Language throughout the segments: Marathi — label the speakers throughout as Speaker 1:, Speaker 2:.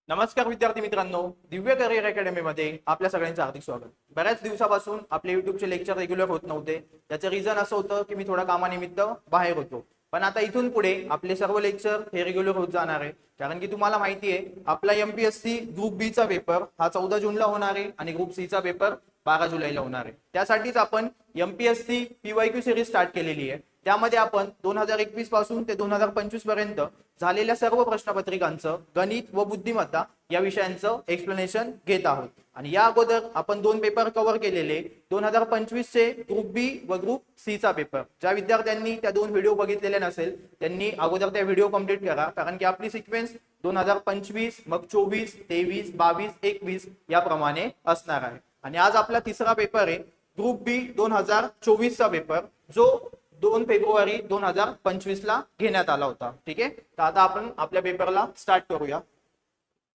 Speaker 1: नमस्कार विद्यार्थी मित्रांनो, दिव्य करिअर अकॅडमी मध्ये आपल्या सगळ्यांचं हार्दिक स्वागत। बऱ्याच दिवसापासून आपले युट्यूबचे लेक्चर रेग्युलर होत नव्हते। त्याचं रिझन असं होतं की मी थोडा कामानिमित्त बाहेर होतो, पण आता इथून पुढे आपले सर्व लेक्चर हे रेग्युलर होत जाणार आहे। कारण की तुम्हाला माहिती आहे आपला एमपीएससी ग्रुप बी चा पेपर हा 14 जूनला होणार आहे आणि ग्रुप सी चा पेपर 12 जुलैला होणार आहे। त्यासाठीच आपण एमपीएससी पीवायक्यू सिरीज स्टार्ट केलेली आहे। त्यामध्ये आपण 2021 पासून ते 2025 पर्यंत झालेल्या सर्व प्रश्नपत्रिकांचं गणित व बुद्धिमत्ता या विषयांचं एक्सप्लेनेशन घेत आहोत। आणि या अगोदर आपण दोन पेपर कव्हर केलेले, 2025 चे ग्रुप बी व ग्रुप सी चा पेपर। ज्या विद्यार्थ्यांनी त्या दोन व्हिडिओ बघितलेले नसेल त्यांनी अगोदर त्या व्हिडिओ कंप्लीट करा, कारण की आपली सिक्वेन्स 2025 मग 24 23 22 21 याप्रमाणे असणार आहे। आणि आज आपला तिसरा पेपर आहे ग्रुप बी 2024 चा पेपर, जो 2 फेब्रुवारी 2025 ला घेण्यात आला होता। ठीक आहे, तर आता आपण आपल्या पेपरला स्टार्ट करूया।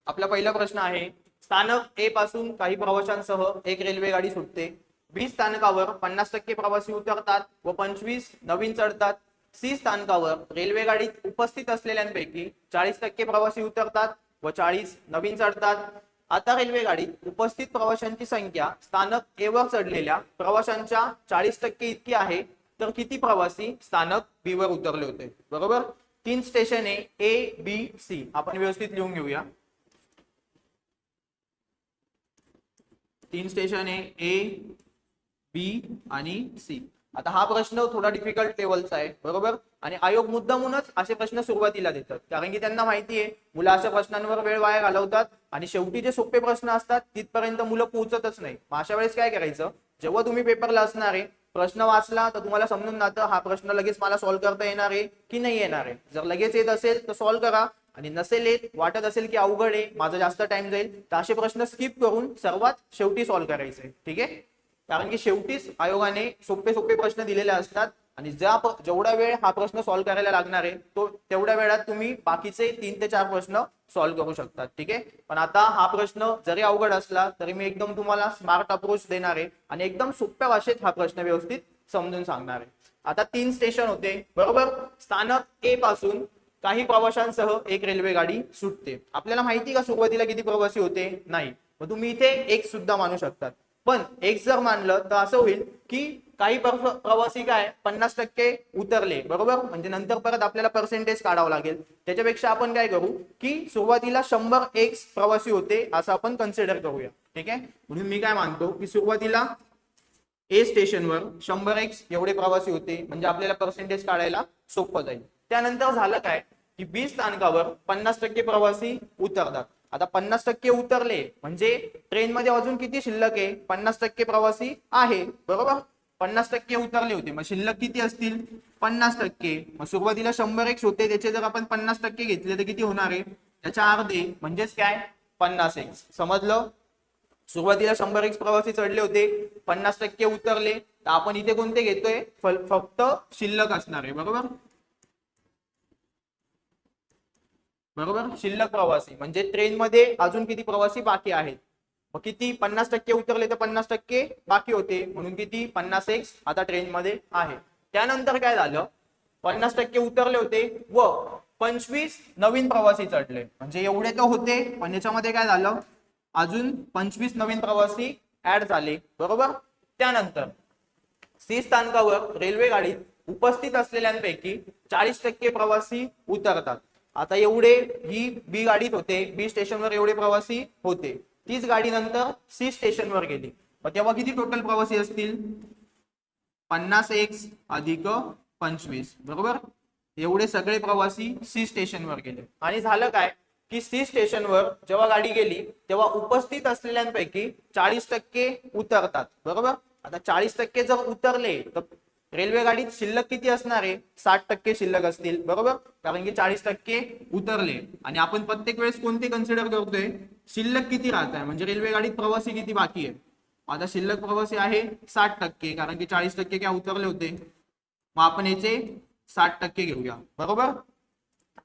Speaker 1: आपला पहिला प्रश्न आहे, स्थानक ए पासून काही प्रवाशांसह एक रेल्वे गाडी सुटते। बी स्थानकावर 50% प्रवासी उतरतात व 25 नवीन चढतात। सी स्थानकावर रेल्वे गाडीत उपस्थित असलेल्यांपैकी 40% प्रवासी उतरतात व 40 नवीन चढतात। आता रेल्वे गाडीत उपस्थित प्रवाशांची संख्या स्थानक ए वर चढलेल्या प्रवाशांच्या 40% इतकी आहे, तर किती प्रवासी स्थानक बी वर उतरले होते? बरोबर, 3 स्टेशन आहे ए बी सी, आपण व्यवस्थित लिहून घेऊया। 3 स्टेशन आहे ए बी आणि सी। आता हा प्रश्न थोडा डिफिकल्ट लेवलचा आहे, बरोबर, आणि आयोग मुद्दामूनच असे प्रश्न सुरुवातीला देतात, कारण की त्यांना माहिती आहे मुलं अशा प्रश्नांवर वेळ वाया घालवतात आणि शेवटी जे सोपे प्रश्न असतात तिथपर्यंत मुलं पोहोचतच नाही। अशा वेळेस काय करायचं, जेव्हा तुम्ही पेपरला असणार आहे प्रश्न वाचला तर तुम्हाला समजून जातं हा प्रश्न लगेच मला सॉल्व्ह करता येणार आहे की नाही येणार आहे। जर लगेच येत असेल तर सॉल्व्ह करा, आणि नसेल येत, वाटत असेल की अवघड आहे माझा जास्त टाइम जाईल, तर असे प्रश्न स्किप करून सर्वात शेवटी सॉल्व्ह करायचे। ठीक आहे, कारण की शेवटीच आयोगाने सोपे सोपे प्रश्न दिलेले असतात आणि जेवढा वेळ हा प्रश्न सॉल्व्ह करायला लागणार आहे तो तेवढ्या वेळात तुम्ही बाकीचे 3 ते 4 प्रश्न सॉल्व्ह करू शकतात। ठीक आहे, पण आता हा प्रश्न जरी अवघड असला तरी मी एकदम तुम्हाला स्मार्ट अप्रोच देणार आहे आणि एकदम सोप्या भाषेत हा प्रश्न व्यवस्थित समजून सांगणार आहे। आता 3 स्टेशन होते, बरोबर, स्थानक ए पासून काही प्रवाशांसह एक रेल्वे गाडी सुटते। आपल्याला माहिती का सुरुवातीला किती प्रवासी होते? नाही, मग तुम्ही इथे एक सुद्धा मानू शकतात, पण एक जर मानलं तर असं होईल की काही प्रवासी काय 50% उतरले, बरोबर, म्हणजे नंतर परत आपल्याला पर्सेंटेज काढावं लागेल। त्याच्यापेक्षा आपण काय करू की सुरुवातीला 100x प्रवासी होते असं आपण कन्सिडर करूया। ठीक आहे, म्हणून मी काय मानतो की सुरुवातीला ए स्टेशनवर 100x एवढे प्रवासी होते, म्हणजे आपल्याला पर्सेंटेज काढायला सोपं जाईल। त्यानंतर झालं काय की बी स्थानकावर 50% प्रवासी उतरतात। आता 50% उतरले म्हणजे ट्रेन मध्ये अजून किती शिल्लक आहे? 50% प्रवासी आहे, बरोबर, 50% उतरले होते, मग शिल्लक किती असतील? 50%। मग सुरुवातीला 100x होते, त्याचे जर आपण 50% घेतले तर किती होणार आहे? त्याच्या अर्धे, म्हणजेच काय 50x। समजलं? सुरुवातीला 100x प्रवासी चढले होते, 50% उतरले, तर आपण इथे कोणते घेतोय? फक्त शिल्लक असणार आहे, बरोबर, बरोबर, शिल्लक प्रवासी म्हणजे ट्रेन मध्ये अजून किती प्रवासी बाकी आहेत। मग किती? 50% उतरले तर 50% बाकी होते, म्हणून किती? 50x आता ट्रेन मध्ये आहे। त्यानंतर काय झालं, 50% उतरले होते व 25 नवीन प्रवासी चढले, म्हणजे एवढे तर होते पण याच्यामध्ये काय झालं, अजून 25 नवीन प्रवासी ऍड झाले, बरोबर। त्यानंतर सी स्थानकावर रेल्वे गाडीत उपस्थित असलेल्यांपैकी 40% प्रवासी उतरतात। आता एवढे ही बी गाडीत होते, बी स्टेशनवर एवढे प्रवासी होते, तीच गाडी नंतर सी स्टेशनवर गेली, मग तेव्हा किती टोटल प्रवासी असतील? 50x अधिक 25, बरोबर, एवढे सगळे प्रवासी सी स्टेशनवर गेले। आणि झालं काय की सी स्टेशनवर जेव्हा गाडी गेली तेव्हा उपस्थित असलेल्यांपैकी 40% उतरतात, बरोबर। आता 40% जर उतरले तर रेल्वे गाडीत शिल्लक किती असणार आहे? 60% शिल्लक असतील, बरोबर, कारण की 40% उतरले आणि आपण प्रत्येक वेळेस कोणते कन्सिडर करतोय? शिल्लक किती राहत आहे, म्हणजे रेल्वे गाडीत प्रवासी किती बाकी आहे। आता शिल्लक प्रवासी आहे 60%, कारण की 40% काय उतरले होते, मग आपण याचे 60% घेऊया, बरोबर।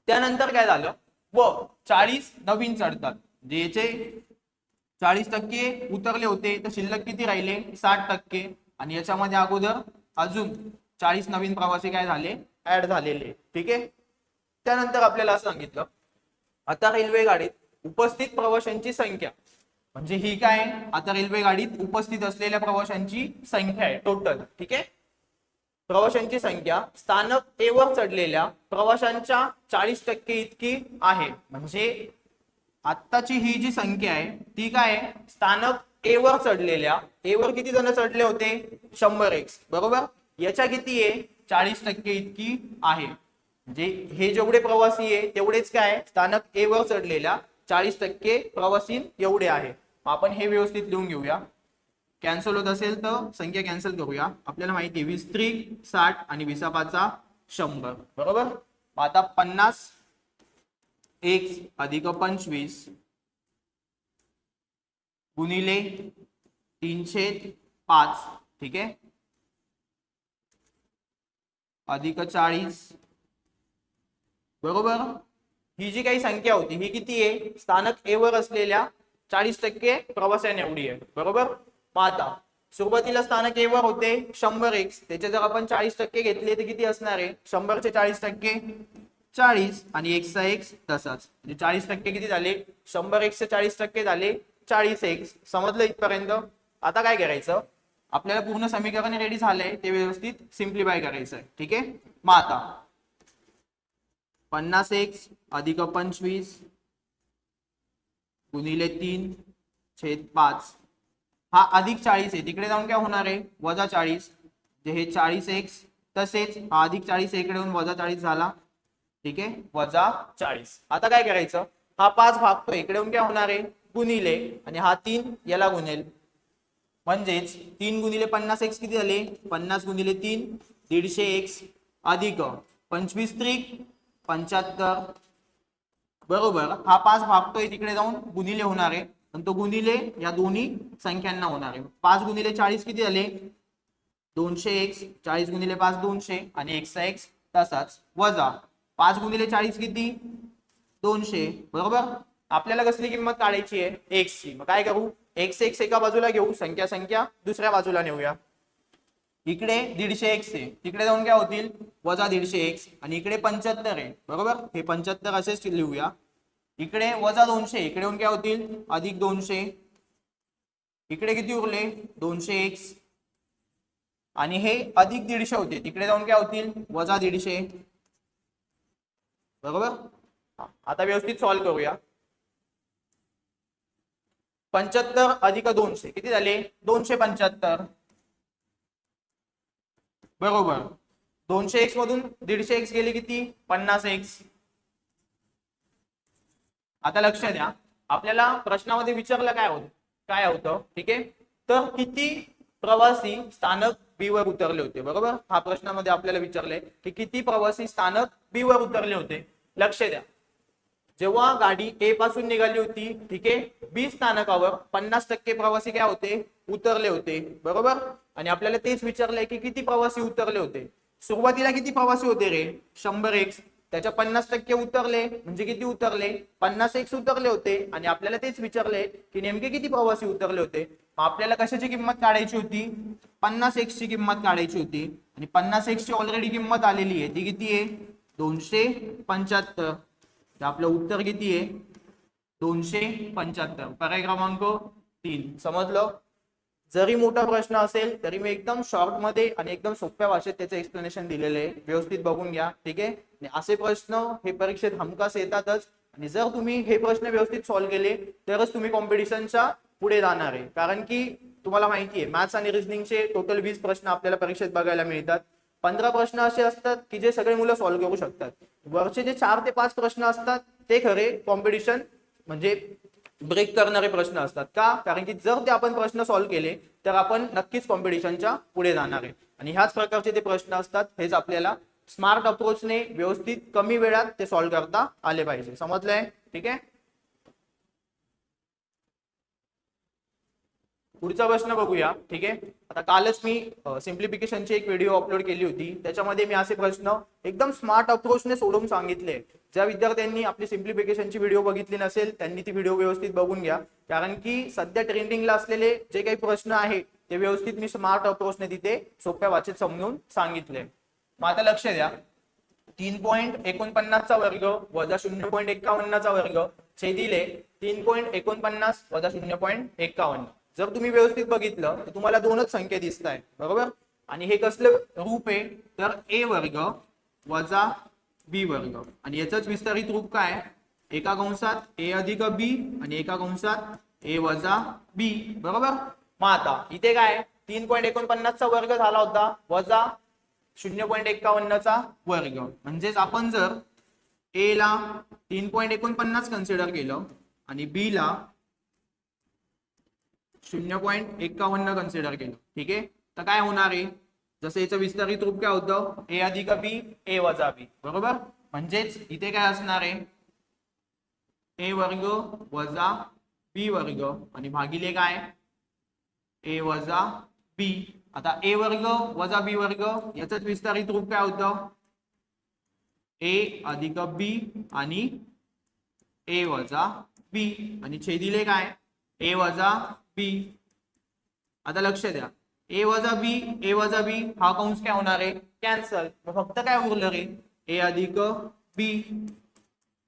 Speaker 1: त्यानंतर काय झालं, व 40 नवीन चढतात, म्हणजे याचे 40% उतरले होते तर शिल्लक किती राहिले? 60%, आणि याच्यामध्ये अगोदर अजून 40 नवीन प्रवासी काय झाले? ऍड झालेले। ठीक आहे, त्यानंतर आपल्याला सांगितलं आता रेल्वे गाडीत उपस्थित प्रवाशांची संख्या, म्हणजे ही काय आता रेल्वे गाडीत उपस्थित असलेल्या प्रवाशांची संख्या आहे टोटल, ठीक आहे. प्रवाशांची संख्या स्थानक ए वर चढलेल्या प्रवाशांच्या 40% इतकी आहे. म्हणजे आत्ताची ही जी संख्या आहे ती काय आहे, स्थानक ए वर चढलेल्या, ए वर किती जण चढले होते 100x, बरोबर. याच्या किती आहे 40% इतकी आहे. म्हणजे हे जेवढे प्रवासी आहे तेवढेच काय स्थानक ए वर चढलेल्या 40% प्रवासी एवढे आहे. आपण हे व्यवस्थित लिहून घेऊया. कॅन्सल होत असेल तर संख्या कॅन्सल करूया. आपल्याला माहिती आहे 20 त्रिक 60 आणि 20 100, बरोबर. आता 50x अधिक 25 गुणिले 3/5, ठीक आहे, अधिक 40, बरोबर. ही जी काही संख्या होती ही किती आहे, स्थानक ए वर असलेल्या 40% प्रवाशांनी एवढी आहे, बरोबर. मग आता सुरुवातीला स्थानक ए वर होते 100x, त्याचे जर आपण 40% घेतले तर किती असणार आहे, 100 चे 40% 40 आणि x चा x तसाच, म्हणजे 40% किती झाले, 100x चे 40% झाले 40x. समजलं इथपर्यंत. आता काय करायचं, आपल्याला पूर्ण समीकरण रेडी झालंय ते व्यवस्थित सिम्प्लिफाय करायचं आहे, ठीक आहे. मग आता 50x अधिक 25 गुणिले 3/5, हा अधिक 40 आहे, तिकडे जाऊन काय होणार आहे वजा 40, जे हे 40x, तसेच हा अधिक 40 इकडे येऊन वजा 40 झाला, ठीक आहे, वजा 40. आता काय करायचं, हा 5 भागतो इकडे येऊन काय होणार आहे गुणिले, आणि हा 3 याला गुणेल, म्हणजेच 3 गुणिले 50x किती झाले, 50 गुणिले 3 150x अधिक 25 त्रिक 75, बरोबर. हा 5 भागतोय तिकडे जाऊन गुणिले होणार आहे, आणि तो गुणिले या दोन्ही संख्यांना होणार आहे. 5 गुणिले 40 किती झाले 200x, 40 गुणिले 5 200 आणि x चा x तसाच, वजा 5 गुणिले 40 किती 200, बरोबर. आपल्याला कसली किंमत काढायची आहे x ची. मग काय करू, x एका बाजूला घेऊ, संख्या दुसऱ्या बाजूला नेऊया. इकडे 150x आहे, तिकडे जाऊन काय होतील वजा 150x, आणि इकडे 75 आहे, बरोबर. हे 75 असेच लिहूया. इकडे वजा 200, इकडे येऊन काय होतील अधिक 200, इकडे किती उरले 200x, आणि हे अधिक 150 होते, तिकडे जाऊन काय होतील वजा 150, बरोबर. आता व्यवस्थित सॉल्व्ह करूया. 75 अधिक 200 किती झाले 275, बरोबर. 200x मधून 150x गेले किती 50x. आता लक्ष द्या, आपल्याला प्रश्नामध्ये विचारलं काय होतं, ठीक आहे. तर किती प्रवासी स्थानक बी वर उतरले होते, बरोबर. हा प्रश्नामध्ये आपल्याला विचारलंय की किती प्रवासी स्थानक बी वर उतरले होते. लक्ष द्या, जेव्हा गाडी ए पासून निघाली होती, ठीक आहे, बी स्थानकावर 50% प्रवासी काय होते उतरले होते, बरोबर. आणि आपल्याला तेच विचारलंय की किती प्रवासी उतरले होते. सुरुवातीला किती प्रवासी होते रे 100x, त्याच्या 50% उतरले म्हणजे किती उतरले 50x उतरले होते, आणि आपल्याला तेच विचारले की नेमके किती प्रवासी उतरले होते. आपल्याला कशाची किंमत काढायची होती 50x ची किंमत काढायची होती, आणि 50x ची ऑलरेडी किंमत आलेली आहे, ती किती आहे 275. आपलं उत्तर किती आहे 275, पर्याय क्रमांक 3. समजलं. जरी मोठा प्रश्न असेल तरी मी एकदम शॉर्ट मध्ये आणि एकदम सोप्या भाषेत त्याचं एक्सप्लेनेशन दिलेलं आहे, व्यवस्थित बघून घ्या, ठीक आहे. आणि असे प्रश्न हे परीक्षेत हमखास येतातच, आणि जर तुम्ही हे प्रश्न व्यवस्थित सॉल्व्ह केले तरच तुम्ही कॉम्पिटिशनच्या पुढे जाणार आहे. कारण की तुम्हाला माहिती आहे मॅथ्स आणि रिझनिंगचे टोटल 20 प्रश्न आपल्याला परीक्षेत बघायला मिळतात. 15 प्रश्न असे असतात की जे सगळे मुलं सॉल्व्ह करू शकतात. वरचे जे 4 ते 5 प्रश्न असतात ते खरे कॉम्पिटिशन म्हणजे ब्रेक करणारे प्रश्न असतात. का, कारण की जर ते आपण प्रश्न सॉल्व्ह केले तर आपण नक्कीच कॉम्पिटिशनच्या पुढे जाणार आहे. आणि ह्याच प्रकारचे ते प्रश्न असतात, हेच आपल्याला स्मार्ट अप्रोचने व्यवस्थित कमी वेळात ते सॉल्व्ह करता आले पाहिजे. समजलंय, ठीक आहे. पुढचा प्रश्न बघूया, ठीक आहे. आता कालच मी सिम्प्लिफिकेशनची एक व्हिडिओ अपलोड केली होती, त्याच्यामध्ये मी असे प्रश्न एकदम स्मार्ट अप्रोचने सोडवून सांगितले. ज्या विद्यार्थ्यांनी आपली सिम्प्लिफिकेशनची व्हिडिओ बघितली नसेल त्यांनी ती व्हिडिओ व्यवस्थित बघून घ्या, कारण की सध्या ट्रेंडिंगला असलेले जे काही प्रश्न आहेत ते व्यवस्थित मी स्मार्ट अप्रोचने तिथे सोप्या भाषेत समजून सांगितले. मग आता लक्ष द्या, 3.49 चा वर्ग वजा 0.51 चा वर्ग छेदिले 3.49 वजा 0.51. जर तुम्ही व्यवस्थित बघितलं तर तुम्हाला दोनच संख्या दिसत आहेत बरोबर. आणि हे कसलं रूप आहे तर a वर्ग वजा b वर्ग आणि याचंच विस्तारित रूप काय एका कंसात a अधिक b आणि एका कंसात a वजा b बरोबर. मग आता इथे काय 3.49 चा वर्ग झाला होता वजा 0.51 चा वर्ग म्हणजेच आपण जर a ला 3.49 कन्सिडर केलं आणि b ला 0.51 कन्सिडर केलं ठीक आहे तर काय होणार आहे जसं याचं विस्तारित रूप काय होतं a अधिक b a वजा b बरोबर. म्हणजेच इथे काय असणार आहे a वर्ग वजा b वर्ग आणि भागिले काय a वजा b. आता a वर्ग वजा b वर्ग याचंच विस्तारित रूप काय होतं a अधिक b आणि a वजा b आणि छेदिले काय a वजा b. आता लक्ष द्या a वजा b हा कंस काय होणार आहे कॅन्सल. फक्त काय उरलं रे a अधिक b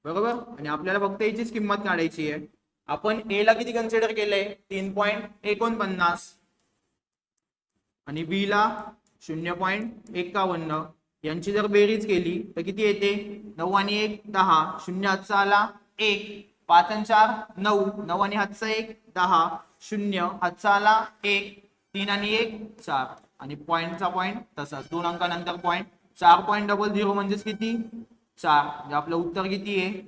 Speaker 1: बरोबर. आणि आपल्याला फक्त याचीच किंमत काढायची आहे. आपण a ला किती कन्सिडर केलंय 3.49 आणि b ला 0.51 यांची जर बेरीज केली तर किती येते 9 आणि 1 10 0 हातचा आला 1 5 आणि 4 9 9 आणि हातचा 1 10 0 हातचा आला 1 3 आणि 1 4 आणि पॉइंटचा पॉइंट तसाच 2 अंकानंतर पॉइंट 4.00 म्हणजेच किती 4 म्हणजे आपलं उत्तर किती आहे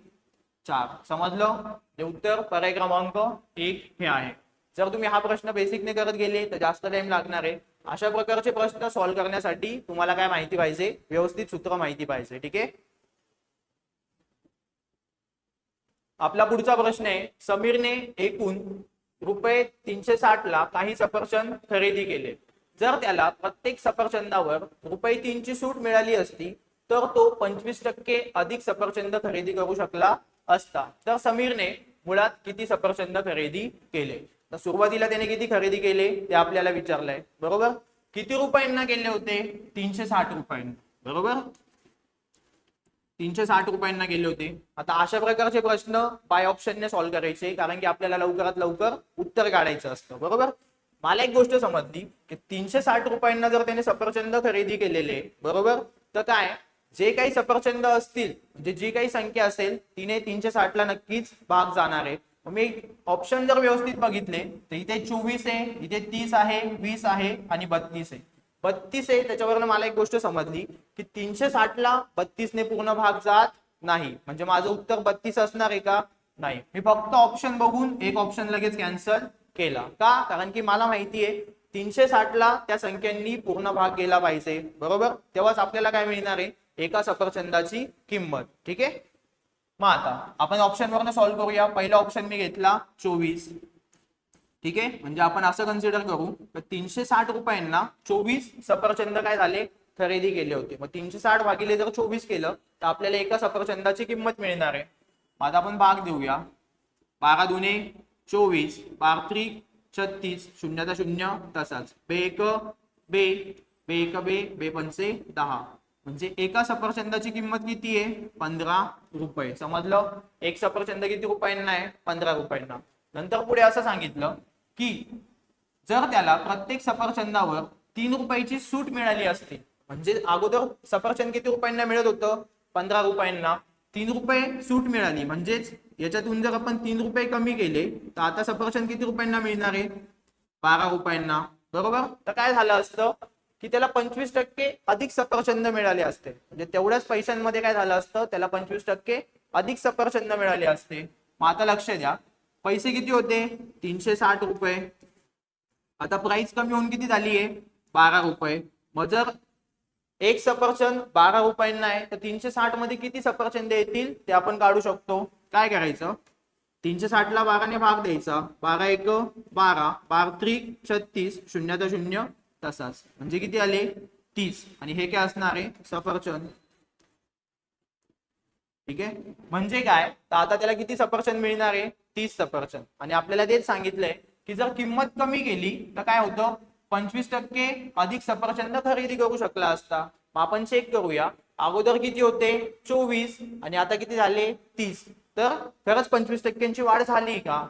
Speaker 1: 4. समजलं. हे उत्तर पर्याय क्रमांक 1 हे आहे. जर तुम्ही हा प्रश्न बेसिकने करत गेले तर जास्त टाइम लागणार आहे. अशा प्रकारचे प्रश्न सॉल्व्ह करण्यासाठी तुम्हाला काय माहिती पाहिजे व्यवस्थित सूत्र माहिती पाहिजे ठीक आहे. आपला पुढचा प्रश्न आहे समीरने एकूण रुपये 360 ला काही सफरचंद खरेदी केले. जर त्याला प्रत्येक सफरचंदावर रुपये 3 ची सूट मिळाली असती तर तो 25% अधिक सफरचंद खरेदी करू शकला असता. तर समीरने मुळात किती सफरचंद खरेदी केले. तर सुरुवातीला त्याने किती खरेदी केले ते आपल्याला विचारलंय बरोबर. किती रुपयांना केले होते 360 रुपयांना बरोबर 360 रुपयांना गेले होते. आता अशा प्रकारचे प्रश्न बाय ऑप्शनने सॉल्व्ह करायचे कारण की आपल्याला लवकरात लवकर उत्तर काढायचं असतं बरोबर. मला एक गोष्ट समजली की 360 रुपयांना जर त्याने सफरचंद खरेदी केलेले बरोबर तर काय जे काही सफरचंद असतील म्हणजे जी काही संख्या असेल तिने 360 ला नक्कीच भाग जाणार आहे. मी ऑप्शन जर व्यवस्थित बघितले तर इथे 24 आहे इथे 30 आहे 20 आहे आणि 32 आहे. 32 आहे त्याच्यावरनं मला एक गोष्ट समजली की 360 ला 32 ने पूर्ण भाग जात नाही म्हणजे माझं उत्तर 32 असणार आहे का नाही. मी फक्त ऑप्शन बघून एक ऑप्शन लगेच कॅन्सल केला का कारण की मला माहिती आहे 360 ला त्या संख्यांनी पूर्ण भाग गेला पाहिजे बरोबर. तेव्हाच आपल्याला काय मिळणार आहे एका सफरचंदाची किंमत ठीक आहे. मग आता आपण ऑप्शन वरनं सॉल्व्ह करूया. पहिला ऑप्शन मी घेतला 24 ठीक आहे. म्हणजे आपण असं कन्सिडर करू तर 360 रुपयांना 24 सफरचंद काय झाले खरेदी केले होते. मग 360 भागिले जर 24 केलं तर आपल्याला एका सफरचंदाची किंमत मिळणार आहे. आता आपण भाग देऊया 12 दुने 24 12 त्रिक 36 शून्याचा शून्य तसाच बे एक बे बे एक बे बे पंचे 10 म्हणजे एका सफरचंदाची किंमत किती आहे 15 रुपये. समजलं. एक सफरचंद किती रुपयांना आहे 15 रुपयांना. नंतर पुढे असं सांगितलं की जर त्याला प्रत्येक सफरचंदावर 3 रुपयाची सूट मिळाली असती म्हणजे अगोदर सफरचंद किती रुपयांना मिळत होतं 15 रुपयांना 3 रुपये सूट मिळाली म्हणजेच याच्यातून जर आपण 3 रुपये कमी केले तर आता सफरचंद किती रुपयांना मिळणार आहे 12 रुपयांना बरोबर. तर काय झालं असतं की त्याला 25% अधिक सफरचंद मिळाले असते म्हणजे तेवढ्याच पैशांमध्ये काय झालं असतं त्याला 25% अधिक सफरचंद मिळाले असते. मग आता लक्ष द्या पैसे किती होते 360 रुपये. आता प्राइस कमी होऊन किती झाली आहे 12 रुपये. मग जर एक सफरचंद 12 रुपयांना आहे तर 360 मध्ये किती सफरचंद येतील ते आपण काढू शकतो. काय करायचं 360 ला 12 ने भाग द्यायचा 12 एक 12 12 त्रिक 36 शून्याचा शून्य तसाच म्हणजे किती आले 30 आणि हे काय असणार आहे सफरचंद ठीक आहे. म्हणजे काय तर आता त्याला किती सफरचंद मिळणार आहे 30 सफरचंद. आणि आपल्याला तेच सांगितलंय की जर किंमत कमी केली तर काय होतं 25% अधिक सफरचंद खरेदी करू शकला असता. मग आपण चेक करूया अगोदर किती होते 24 आणि आता किती झाले 30 तर खरंच 25% वाढ झाली का?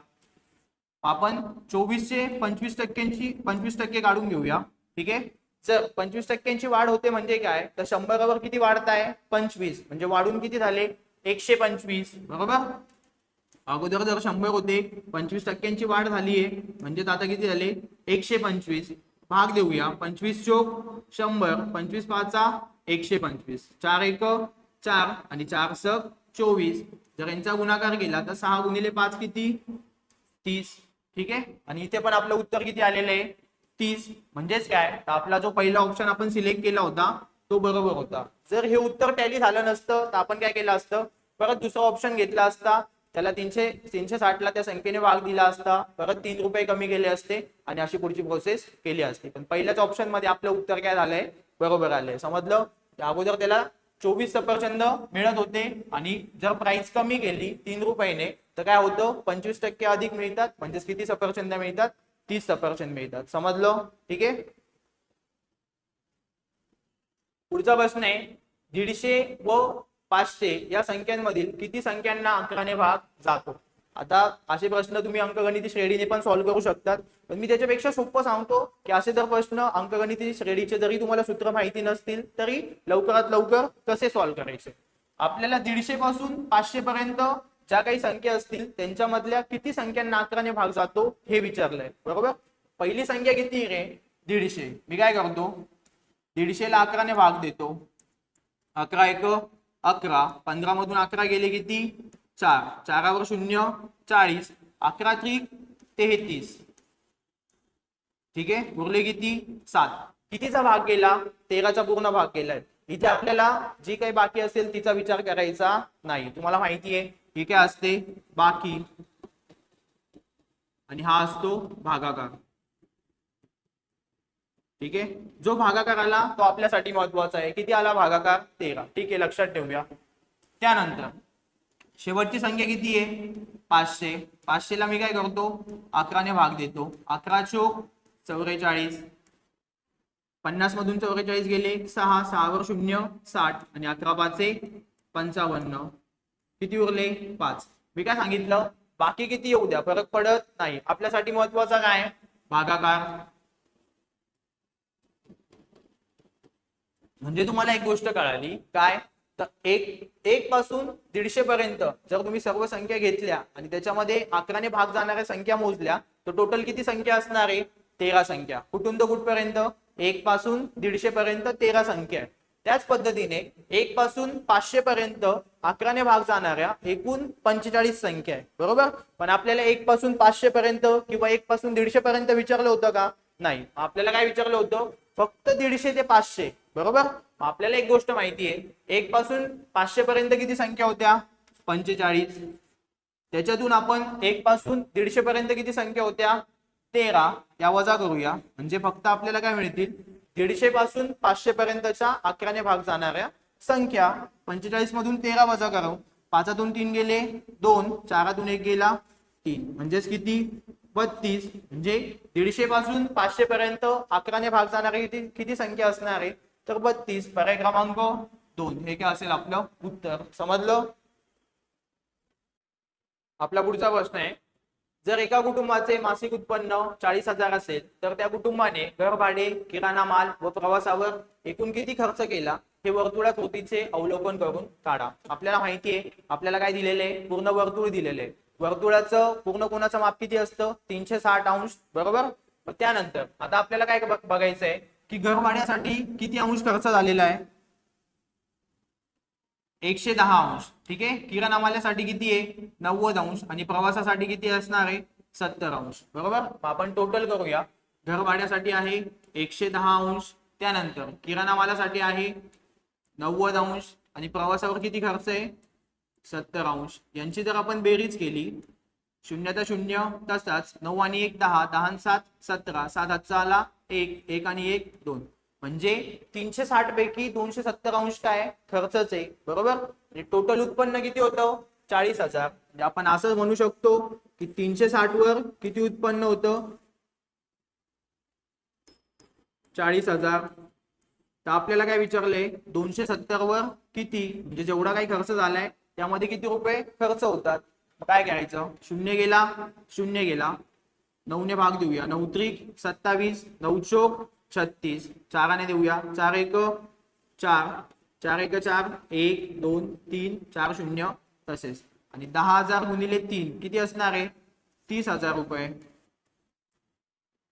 Speaker 1: आपण 24चे 25% काढून घेऊया. ठीक आहे. जर 25% वाढ होते म्हणजे काय, तर 100वर किती वाढत आहे? 25, म्हणजे वाढून किती झाले? 125. बरोबर. अगोदर जर 100 होते, 25% वाढ झाली आहे, म्हणजे आता किती झाले? 125. भाग देऊया. 25 चोक 100, 25 पाचा 125, 4 एक 4 आणि 4 सक 24. जर यांचा गुणाकार केला तर 6 गुणिले 5 किती? 30. ठीक आहे. आणि इथे पण आपलं उत्तर किती आलेलं आहे? 30. म्हणजेच काय, तर आपला जो पहिला ऑप्शन आपण सिलेक्ट केला होता तो बरोबर होता. जर हे उत्तर टॅली झालं नसतं तर आपण काय केलं असतं? परत दुसरा ऑप्शन घेतला असता, त्याला 360 ला त्या संख्येने भाग दिला असता, परत 3 रुपये कमी केले असते आणि अशी पुढची प्रोसेस केली असते. पण पहिल्याच ऑप्शन मध्ये आपलं उत्तर काय झालंय? बरोबर आलंय. समजलं? अगोदर त्याला 24 सफरचंद मिळत होते आणि जर प्राइस कमी केली 3 रुपयाने तर काय होतं? 25% अधिक मिळतात, म्हणजेच किती सफरचंद मिळतात? 30 सफरचंद मिळतात. समजलं? ठीक आहे. पुढचा प्रश्न आहे, 150 व 500 या संख्यांमधील किती संख्यांना 11ने भाग जातो? आता असे प्रश्न तुम्ही अंकगणिती श्रेणीने पण सॉल्व्ह करू शकतात, पण मी त्याच्यापेक्षा सोपं सांगतो की असे जर प्रश्न अंकगणिती श्रेणीचे जरी तुम्हाला सूत्र माहिती नसतील तरी लवकरात लवकर कसे सॉल्व्ह करायचे. आपल्याला 150 पासून 500 पर्यंत ज्या काही संख्या असतील त्यांच्यामधल्या किती संख्यांना 11ने भाग जातो हे विचारलंय. बरोबर. पहिली संख्या किती रे? 150. मी काय करतो? 150 ला 11ने भाग देतो. 11 एक 11, 15 मधून 11 गेले किती? 4, 4वर 0 40, 11 त्रिक 33. ठीक आहे. उरले किती? 7. कितीचा भाग केला? 13चा पूर्ण भाग केलाय. इथे आपल्याला जी काही बाकी असेल तिचा विचार करायचा नाही. तुम्हाला माहिती आहे ही काय असते? बाकी. आणि हा असतो भागाकार. ठीक आहे. जो भागाकार आला तो आपल्यासाठी महत्वाचा आहे. किती आला भागाकार? 13. ठीक आहे, लक्षात ठेवूया. त्यानंतर शेवटची संख्या किती आहे? 500. 500 ला मी काय करतो? 11ने भाग देतो. 11 चोक 44, 50 मधून 44 गेले 6, 6वर 0 60 आणि 11 पाचे 55. किती उरले? 5. मी काय सांगितलं? बाकी किती येऊ द्या, फरक पडत नाही. आपल्यासाठी महत्वाचा काय? भागाकार. म्हणजे तुम्हाला एक गोष्ट कळाली काय, तर एक पासून 150 पर्यंत जर तुम्ही सर्व संख्या घेतल्या आणि त्याच्यामध्ये 11ने भाग जाणाऱ्या संख्या मोजल्या तर टोटल किती संख्या असणार आहे? 13 संख्या. कुठून तर कुठपर्यंत? 1 पासून 150 पर्यंत 13 संख्या आहे. त्याच पद्धतीने 1 पासून 500 पर्यंत 11ने भाग जाणाऱ्या एकूण 45 संख्या आहे. बरोबर. पण आपल्याला 1 पासून 500 पर्यंत किंवा 1 पासून 150 पर्यंत विचारलं होतं का? नाही. आपल्याला काय विचारलं होतं? फक्त 150 ते 500. बरोबर. आपल्याला एक गोष्ट माहिती आहे, 1 पासून 500 पर्यंत किती संख्या होत्या? 45. त्याच्यातून आपण 1 पासून 150 पर्यंत किती संख्या होत्या? 13. त्या वजा करूया, म्हणजे फक्त आपल्याला काय मिळतील? 150 पासून 500 पर्यंतच्या 11ने भाग जाणाऱ्या संख्या. 45 मधून 13 वजा करू. 5तून 3 गेले 2, 4तून 1 गेला 3, म्हणजेच किती? 32. म्हणजे 150 पासून 500 पर्यंत 11ने भाग जाणारी किती संख्या असणार आहे? तर 32. पर्याय क्रमांक 2 हे काय असेल आपलं उत्तर. समजलं? आपला पुढचा प्रश्न आहे, जर एका कुटुंबाचे मासिक उत्पन्न 40,000 असेल तर त्या कुटुंबाने घर भाडे, किराणा माल व प्रवासावर एकूण किती खर्च केला हे वर्तुळाकृतीचे अवलोकन करून काढा. आपल्याला माहिती आहे, आपल्याला काय दिलेले आहे? पूर्ण वर्तुळ दिलेले आहे. वर्तुळाचं पूर्ण कोणाचं माप किती असतं? 360 अंश. बरोबर. त्यानंतर आता आपल्याला काय बघायचं आहे की घर भाड्यासाठी किती अंश खर्च झालेला आहे? 110 अंश. ठीक आहे. किराणा मालासाठी किती आहे? 90 अंश. आणि प्रवासासाठी किती असणार आहे? 70 अंश. बरोबर. आपण टोटल करूया. घर भाड्यासाठी आहे 110 अंश, त्यानंतर किराणा मालासाठी आहे 90 अंश आणि प्रवासावर किती खर्च आहे? 70 अंश. यांची जर आपण बेरीज केली, 0 तर 0, तसाच 9 आणि 1 10, 10 आणि 7 17, 7 हातचा आला 1, 1 आणि 1 2, म्हणजे 360 पैकी 270 अंश काय? खर्चच आहे. बरोबर. टोटल उत्पन्न किती होतं? 40,000. म्हणजे आपण असं म्हणू शकतो की 360 वर किती उत्पन्न होतं? 40,000. तर आपल्याला काय विचारलंय? 270 वर किती, म्हणजे जेवढा काही खर्च झालाय त्यामध्ये किती रुपये खर्च होतात. मग काय करायचं, शून्य गेला शून्य गेला, 9 ने भाग देऊया, 9 त्रिक 27, 9 चोक 36, 4 देऊया, 4 एक 4, 4 एक 4, 1 2 3 4 शून्य तसेच. आणि 10,000 गुणिले 3 किती असणार आहे, 30,000 रुपये.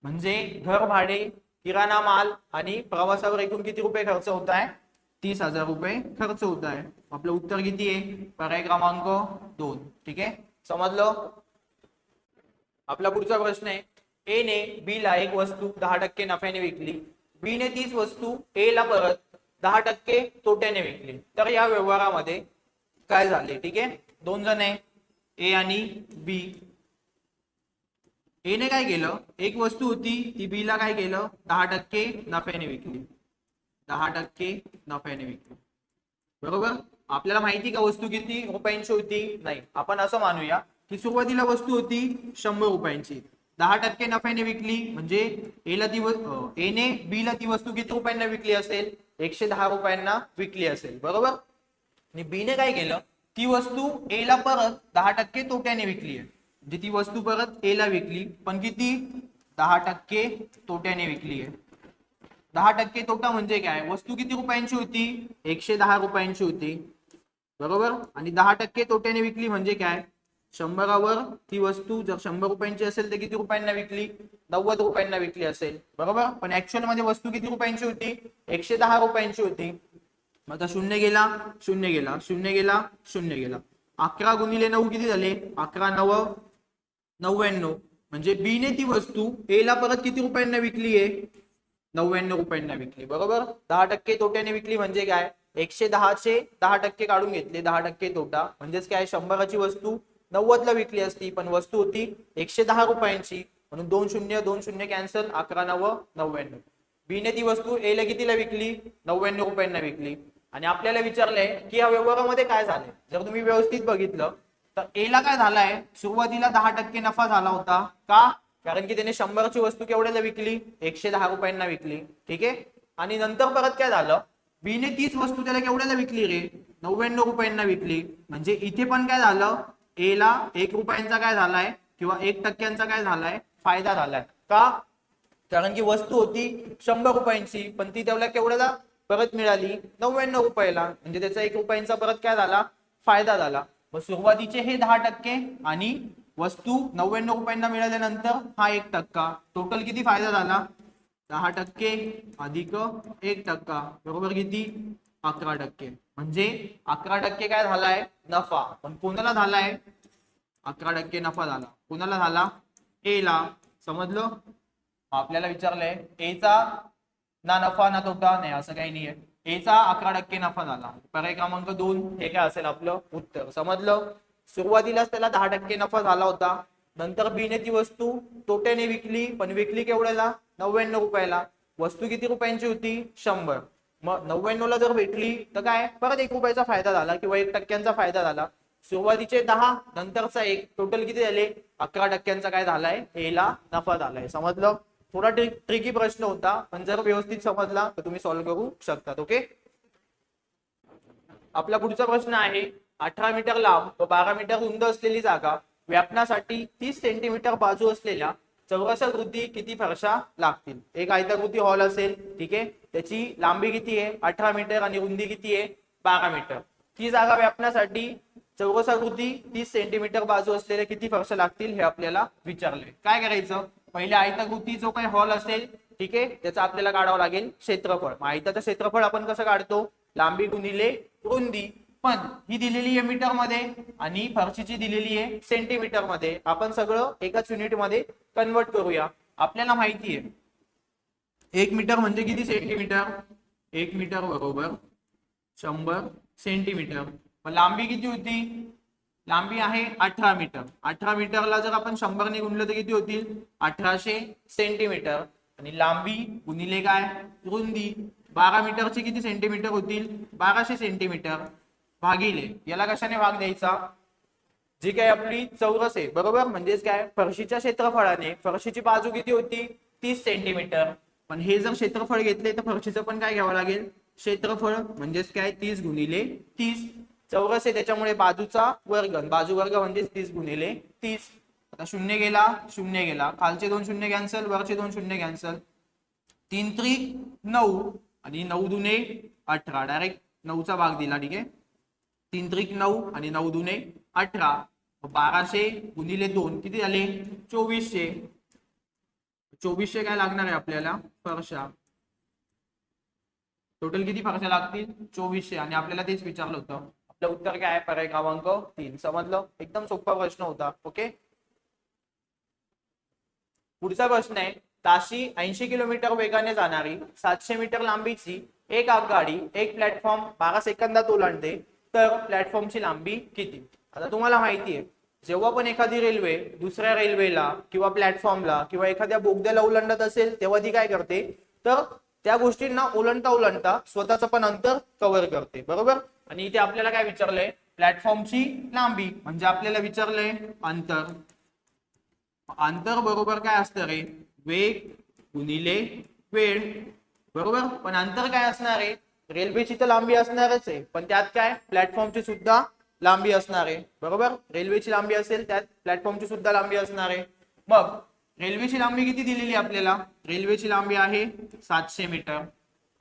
Speaker 1: म्हणजे घर भाडे, किराणा माल आणि प्रवासावर एकूण किती रुपये खर्च होत आहे, 30,000 रुपये खर्च होत आहे. आपलं उत्तर किती आहे, पर्याय क्रमांक 2. ठीक आहे, समजलं. आपला पुढचा प्रश्न आहे, ए ने बी ला एक वस्तू 10% नफ्याने विकली, बी ने तीच वस्तू ए ला परत 10% तोट्याने विकली. तर या व्यवहारामध्ये काय झाले. ठीक आहे, दोन जण आहे ए आणि बी. ए ने काय केलं, एक वस्तू होती ती बी ला काय केलं, 10% नफ्याने विकली, 10% नफ्याने विकली. बरोबर. आपल्याला माहिती का वस्तू किती रुपयांची होती, नाही. आपण असं मानूया की सुरुवातीला वस्तू होती 100 रुपयांची, 10% नफ्याने विकली, म्हणजे एला ती ए ने बी ला ती वस्तू किती रुपयांना विकली असेल, 110 रुपयांना विकली असेल. बरोबर. आणि बी ने काय केलं, ती वस्तू ए ला परत 10% तोट्याने विकली आहे, म्हणजे ती वस्तू परत ए ला विकली, पण किती, 10% तोट्याने विकली आहे. 10% तोटा म्हणजे काय, वस्तू किती रुपयांची होती, 110 रुपयांची होती. बरोबर. आणि 10% तोट्याने विकली म्हणजे काय, 100वर ती वस्तू जर 100 रुपयांची असेल तर किती रुपयांना विकली, 90 रुपयांना विकली असेल. बरोबर. पण ऍक्च्युअल मध्ये वस्तू किती रुपयांची होती, 110 रुपयांची होती. मग आता शून्य गेला शून्य गेला शून्य गेला शून्य गेला, 11 गुणिले 9 किती झाले, 11 9 99. म्हणजे बी ने ती वस्तू ए ला परत किती रुपयांना विकली आहे, 99 रुपयांना विकली. बरोबर. 10% तोट्याने विकली म्हणजे काय, 110 चे 10% काढून घेतले, 10% तोटा म्हणजेच काय, 100ची वस्तू 90 ला विकली असती, पण वस्तू होती 110 रुपयांची, म्हणून 2 शून्य 2 शून्य कॅन्सल, 11 9 99. बी ने ती वस्तू ए ला कितीला विकली, 99 रुपयांना विकली. आणि आपल्याला विचारलंय की या व्यवहारामध्ये काय झाले. जर तुम्ही व्यवस्थित बघितलं तर ए ला काय झालाय, सुरुवातीला 10% नफा झाला होता. का, कारण की त्याने 100ची वस्तू केवढ्याला विकली, 110 रुपयांना विकली. ठीक आहे. आणि नंतर परत काय झालं, बी ने तीच वस्तू त्याला केवढ्याला विकली रे, 99 रुपयांना विकली. म्हणजे इथे पण काय झालं, ए ला 1 रुपयांचा काय झालाय किंवा 1% काय झालाय, फायदा झालाय. का, कारण की वस्तू होती 100 रुपयांची, पण ती त्याला केवढ्याला परत मिळाली, 99 रुपयाला. म्हणजे त्याचा 1 रुपयांचा परत काय झाला, फायदा झाला. मग सुरुवातीचे हे 10% आणि वस्तू 99 रुपयांना मिळाल्यानंतर हा 1%, टोटल किती फायदा झाला, 10% अधिक 1%, बरोबर किती, 11%. म्हणजे 11% काय झालाय, नफा. पण कोणाला झालाय, 11% नफा झाला, कोणाला झाला, ए ला. समजलं. आपल्याला विचारलंय ए चा ना नफा ना तोटा, नाही असं काही नाहीये, ए चा 11% नफा झाला. पर्याय क्रमांक 2 हे काय असेल आपलं उत्तर. समजलं. सुरुवातीलाच त्याला 10% नफा झाला होता, नंतर बी ने ती वस्तू तोट्याने विकली, पण विकली केवढ्याला, 99 रुपयाला. वस्तू किती रुपयांची होती, 100. मग 99 ला जर भेटली तर काय, परत 1 रुपयाचा फायदा झाला किंवा 1%चा फायदा झाला. सुरुवातीचे 10 नंतरचा 1, टोटल किती झाले, 11%चा काय झालाय, ए ला नफा झालाय. समजलं. थोडा ट्रिकी प्रश्न होता, पण जर व्यवस्थित समजला तर तुम्ही सॉल्व्ह करू शकतात. ओके. आपला पुढचा प्रश्न आहे, 18 मीटर लांब व 12 मीटर रुंद असलेली जागा व्यापण्यासाठी 30 सेंटीमीटर बाजू असलेल्या चौरसाकृती किती फरशा लागतील. एक आयताकृती हॉल असेल. ठीक आहे. त्याची लांबी किती आहे, 18 मीटर आणि रुंदी किती आहे, 12 मीटर. ती जागा व्यापण्यासाठी चौरसाकृती 30 सेंटीमीटर बाजू असलेल्या किती फरशा लागतील हे आपल्याला विचारले. काय करायचं, पहिले आयताकृती जो काही हॉल असेल, ठीक आहे, त्याचा आपल्याला काढावं लागेल क्षेत्रफळ. आयताचं क्षेत्रफळ आपण कसं काढतो, लांबी गुणिले रुंदी. पण ही दिलेली आहे मीटर मध्ये आणि फरशीची दिलेली आहे सेंटीमीटर मध्ये. आपण सगळं एकाच युनिट मध्ये कन्वर्ट करूया. आपल्याला माहिती आहे 1 मीटर म्हणजे किती सेंटीमीटर, 1 मीटर बरोबर 100 सेंटीमीटर. मग लांबी किती होती, लांबी आहे 18 मीटर. 18 मीटरला जर आपण 100 ने गुणलं तर किती होतील, 1800 सेंटीमीटर. आणि लांबी गुणिले काय, रुंदी. 12 मीटरचे किती सेंटीमीटर होतील, 1200 सेंटीमीटर. भागिले याला कशाने भाग द्यायचा, जी काय आपली चौरस आहे. बरोबर. म्हणजेच काय, फरशीच्या क्षेत्रफळाने फरशीची बाजू किती होती, 30 सेंटीमीटर. पण हे जर क्षेत्रफळ घेतले तर फरशीचं पण काय घ्यावं लागेल, क्षेत्रफळ. म्हणजेच काय, 30 गुणिले 30. चौरस आहे त्याच्यामुळे बाजूचा वर्ग, बाजू वर्ग म्हणजे 30 गुणिले 30. आता शून्य गेला, शून्य गेला, खालचे 2 शून्य कॅन्सल, वरचे 2 शून्य कॅन्सल. 3 त्रिक 9 आणि 9 दुने 18, डायरेक्ट 9चा भाग दिला. ठीक आहे, 3 त्रिक 9 आणि 9 दुने 18. 1200 गुणिले 2 किती झाले? 2400. 2400 काय लागणार आहे आपल्याला? फरशा. टोटल किती फरशा लागतील? 2400. आणि आपल्याला तेच विचारलं होतं. आपलं उत्तर काय आहे? पर्याय क्रमांक 3. समजलं? एकदम सोपा प्रश्न होता. ओके, पुढचा प्रश्न आहे, ताशी 80 किलोमीटर वेगाने जाणारी 700 मीटर लांबीची एक आगगाडी एक प्लॅटफॉर्म 12 सेकंदात ओलांडते, तर प्लॅटफॉर्मची लांबी किती? आता तुम्हाला माहिती आहे, जेव्हा पण एखादी रेल्वे दुसऱ्या रेल्वेला किंवा प्लॅटफॉर्मला किंवा एखाद्या बोगद्याला ओलांडत असेल, तेव्हा ती काय करते, तर त्या गोष्टींना ओलांडता ओलांडता स्वतःचं पण अंतर कव्हर करते. बरोबर. आणि इथे आपल्याला काय विचारलंय? प्लॅटफॉर्मची लांबी. म्हणजे आपल्याला विचारलंय अंतर. अंतर बरोबर काय असतं रे? वेग गुणिले वेळ. बरोबर. पण अंतर काय असणार आहे? रेल्वेची तर लांबी असणारच आहे, पण त्यात काय प्लॅटफॉर्मची सुद्धा लांबी असणार आहे. बरोबर. रेल्वेची लांबी असेल त्यात प्लॅटफॉर्मची सुद्धा लांबी असणार आहे. मग रेल्वेची लांबी किती दिलेली आपल्याला? रेल्वेची लांबी आहे 700 मीटर.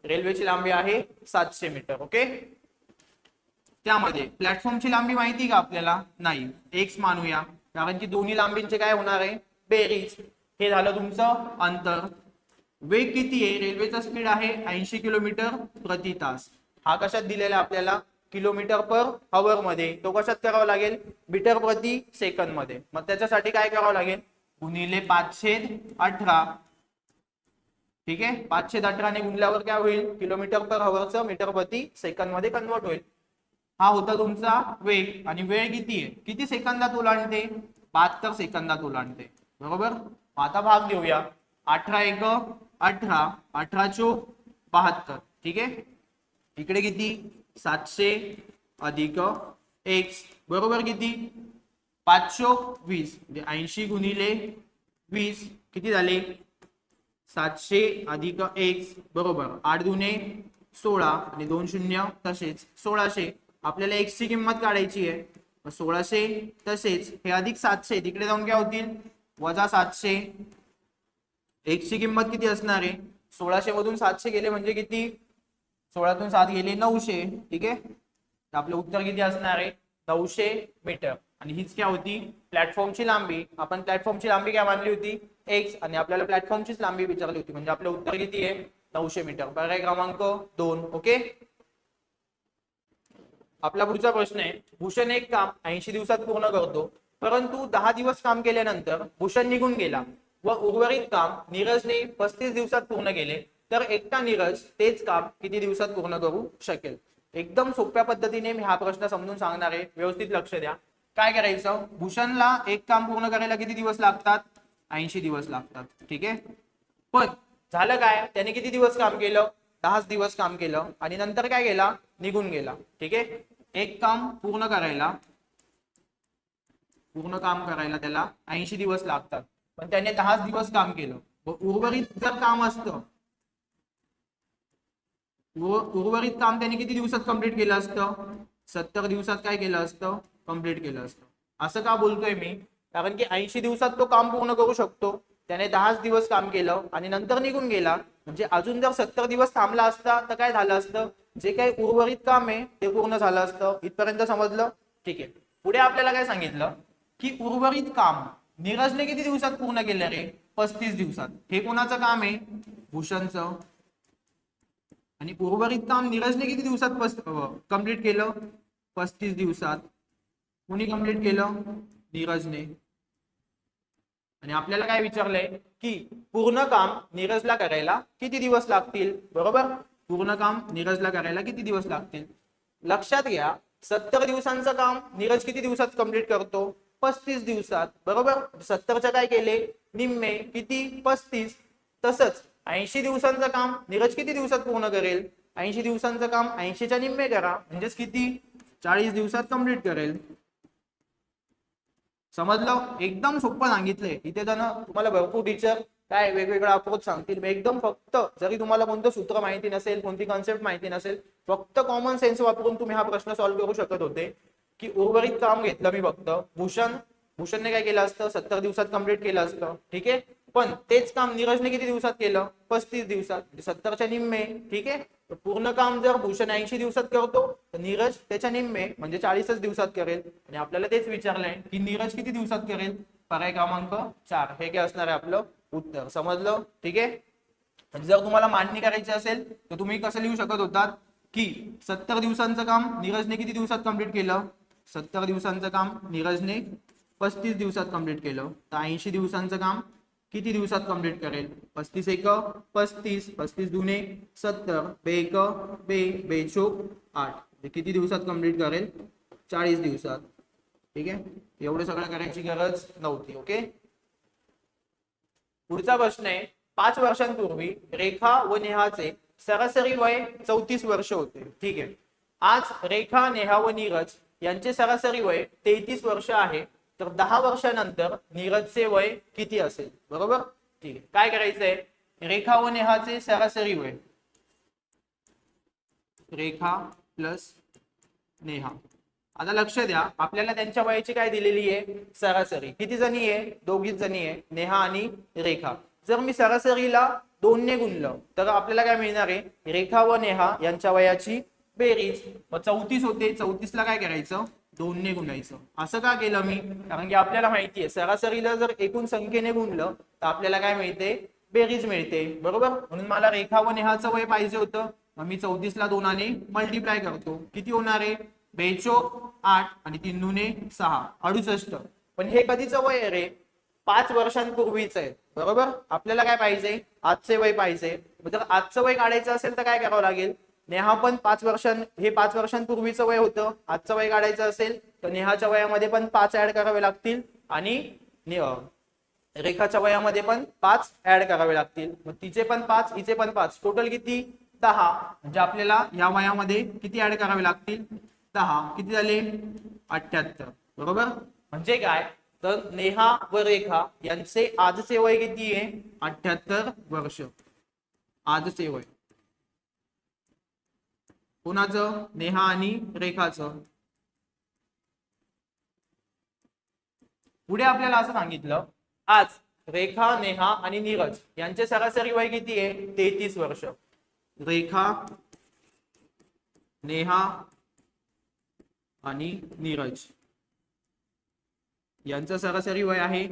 Speaker 1: रेल्वेची लांबी आहे 700 मीटर. ओके. त्यामध्ये प्लॅटफॉर्मची लांबी माहिती का आपल्याला? नाही. एक्स मानूया, कारण की दोन्ही लांबींचे काय होणार आहे? बेरीज. हे झालं तुमचं अंतर. वेग किती आहे? रेल्वेचा स्पीड आहे 80 किलोमीटर प्रति तास. हा कशात दिलेला आपल्याला? किलोमीटर पर आवर मध्ये. तो कशात करावा लागेल? मीटर प्रति सेकंद मध्ये. मग त्याच्यासाठी काय करावं लागेल? गुणिले 5/18. ठीक आहे, 5/18 ने गुणल्यावर काय होईल? किलोमीटर पर आवरचं मीटर प्रति सेकंद मध्ये कन्वर्ट होईल. हा होता तुमचा वेग. आणि वेळ किती आहे? किती सेकंदात ओलांडते? 72 सेकंदात ओलांडते. बरोबर. आता भाग देऊया. 18 एक 18, 18 चोक 72. ठीक आहे, इकडे किती? 700 अधिक x बरोबर किती? 5 चोक 20, म्हणजे 80 गुणिले 20 किती झाले? 700 अधिक x बरोबर 8 दुने 16 आणि 2 शून्य तसेच 1600. आपल्याला x ची किंमत काढायची आहे. 1600 तसेच हे अधिक 700 तिकडे जाऊन काय होतील? वजा 700. x ची किंमत किती असणार आहे? 1600 मधून 700 गेले म्हणजे किती? 16तून 7 गेले 900. ठीक आहे, तर आपलं उत्तर किती असणार आहे? 900 मीटर. आणि हीच काय होती? प्लॅटफॉर्मची लांबी. आपण प्लॅटफॉर्मची लांबी काय मानली होती? x. आणि आपल्याला प्लॅटफॉर्मचीच लांबी विचारली होती, म्हणजे आपलं उत्तर किती आहे? 900 मीटर. पर्याय क्रमांक 2. ओके. आपला पुढचा प्रश्न आहे, भूषण एक काम 80 दिवसात पूर्ण करतो, परंतु 10 दिवस काम केल्यानंतर भूषण निघून गेला व उर्वरित काम नीरजने 35 दिवसात पूर्ण केले, तर एकटा नीरज तेच काम किती दिवसात पूर्ण करू शकेल? एकदम सोप्या पद्धतीने मी हा प्रश्न समजून सांगणार आहे. व्यवस्थित लक्ष द्या. काय करायचं? भूषणला एक काम पूर्ण करायला किती दिवस लागतात? 80 दिवस लागतात. ठीक आहे, पण झालं काय? त्याने किती दिवस काम केलं? 10 दिवस काम केलं आणि नंतर काय केला? निघून गेला. ठीक आहे, एक काम पूर्ण करायला त्याला 80 दिवस लागतात, पण त्याने 10 दिवस काम केलं. उर्वरित जर काम असतं, उर्वरित काम त्याने किती दिवसात कंप्लीट केलं असतं? 70 दिवसात काय केलं असतं? कंप्लीट केलं असतं. असं का बोलतोय मी? कारण की 80 दिवसात तो काम पूर्ण करू शकतो. त्याने 10 दिवस काम केलं आणि नंतर निघून गेला, म्हणजे अजून जर 70 दिवस थांबला असता तर काय झालं असतं? जे काही उर्वरित काम आहे ते पूर्ण झालं असतं. इथपर्यंत समजलं? ठीक आहे. पुढे आपल्याला काय सांगितलं की उर्वरित काम नीरजने किती दिवसात पूर्ण केलं रे? 35 दिवसात. हे कोणाचं काम आहे? भूषणचं. आणि उर्वरित काम नीरजने किती दिवसात कंप्लीट केलं? 35 दिवसात. कोणी कंप्लीट केलं? नीरजने. आणि आपल्याला काय विचारलंय की पूर्ण काम नीरजला करायला किती दिवस लागतील? बरोबर, पूर्ण काम नीरजला करायला किती दिवस लागतील? लक्षात घ्या, 70 दिवसांचं काम नीरज किती दिवसात कंप्लीट करतो? 35 दिवसात. बरोबर, 70च्या काय केले? निम्मे. किती? 35. तसंच 80 दिवसांचं काम नीरज किती दिवसात पूर्ण करेल? 80 दिवसांचं काम 80च्या निम्मे करा, म्हणजेच किती? 40 दिवसात कंप्लीट करेल. समजलं? एकदम सोपं सांगितलंय. इथे जण तुम्हाला भरपूर टीचर काय वेगवेगळा अप्रोच सांगतील. एकदम फक्त जरी तुम्हाला कोणतं सूत्र माहिती नसेल, कोणती कॉन्सेप्ट माहिती नसेल, फक्त कॉमन सेन्स वापरून तुम्ही हा प्रश्न सॉल्व्ह करू शकत होते की उर्वरित काम घेतलं मी फक्त भूषणने काय केलं असतं 70 दिवसात कंप्लीट केलं असतं, ठीक आहे. पण तेच काम नीरजने किती दिवसात केलं 35 दिवसात, 70च्या निम्मे, ठीक आहे. पूर्ण काम जर भूषण 80 दिवसात करतो तर नीरज त्याच्या निम्मे म्हणजे 40च दिवसात करेल. आणि आपल्याला तेच विचारलंय की नीरज किती दिवसात करेल, पर्याय क्रमांक 4 हे काय असणार आहे आपलं उत्तर. समजलं, ठीक आहे. जर तुम्हाला मांडणी करायची असेल तर तुम्ही कसं लिहू शकत होतात की 70 दिवसांचं काम नीरजने किती दिवसात कंप्लीट केलं, 70 दिवसांचं काम नीरजने 35 दिवसात कंप्लीट केलं, तर 80 दिवसांचं काम किती दिवसात कंप्लीट करेल, 35 एक 35, 35 दुने 70, बे एक बे, बे चोक 8, किती दिवसात कंप्लीट करेल 40 दिवसात, ठीक आहे. एवढं सगळं करायची गरज नव्हती. ओके, पुढचा प्रश्न आहे 5 वर्षांपूर्वी रेखा व नेहाचे सरासरी वय 34 वर्ष होते, ठीक आहे. आज रेखा, नेहा व नीरज यांचे सरासरी वय 33 वर्ष आहे, तर 10 वर्षानंतर नीरजचे वय किती असेल, बरोबर. ठीक आहे, काय करायचंय, रेखा व नेहाचे सरासरी वय, रेखा प्लस नेहा. आता लक्ष द्या, आपल्याला त्यांच्या वयाची काय दिलेली आहे सरासरी, किती जणी आहे, दोघीच जणी आहे, नेहा आणि रेखा. जर मी सरासरीला 2 ने गुणलं तर आपल्याला काय मिळणार आहे, रेखा व नेहा यांच्या वयाची बेरीज. मग 34 होते, 34 ला काय करायचं 2 ने गुणायचं. असं का केलं मी, कारण की आपल्याला माहिती आहे सरासरीला जर एकूण संख्येने गुणलं तर आपल्याला काय मिळते, बेरीज मिळते, बरोबर. म्हणून मला रेखा व नेहाचं वय पाहिजे होतं, मग मी 34 ला 2 ने मल्टिप्लाय करतो, किती होणार आहे, 2 8 आणि 3 दुने 6, 68. पण हे कधीचं वय आहे रे, 5 वर्षांपूर्वीच आहे, बरोबर. आपल्याला काय पाहिजे, आजचे वय पाहिजे. जर आजचं वय काढायचं असेल तर काय करावं लागेल, नेहा पण 5 वर्षांपूर्वीचं वय होतं, आजचं वय काढायचं असेल तर नेहाच्या वयामध्ये पण 5 ऍड करावे लागतील आणि रेखाच्या वयामध्ये पण 5 ऍड करावे लागतील. मग तिचे पण 5, हिचे पण 5, टोटल किती 10. म्हणजे आपल्याला या वयामध्ये किती ऍड करावे लागतील, 10, किती झाले 78, बरोबर. म्हणजे काय, तर नेहा व रेखा यांचे आजचे वय किती आहे 78 वर्ष, आजचे वय कोणाचं, नेहा आणि रेखाचं. पुढे आपल्याला असं सांगितलं, आज रेखा, नेहा आणि नीरज यांचे सरासरी वय किती आहे 33 वर्ष. रेखा, नेहा आणि नीरज यांचं सरासरी वय आहे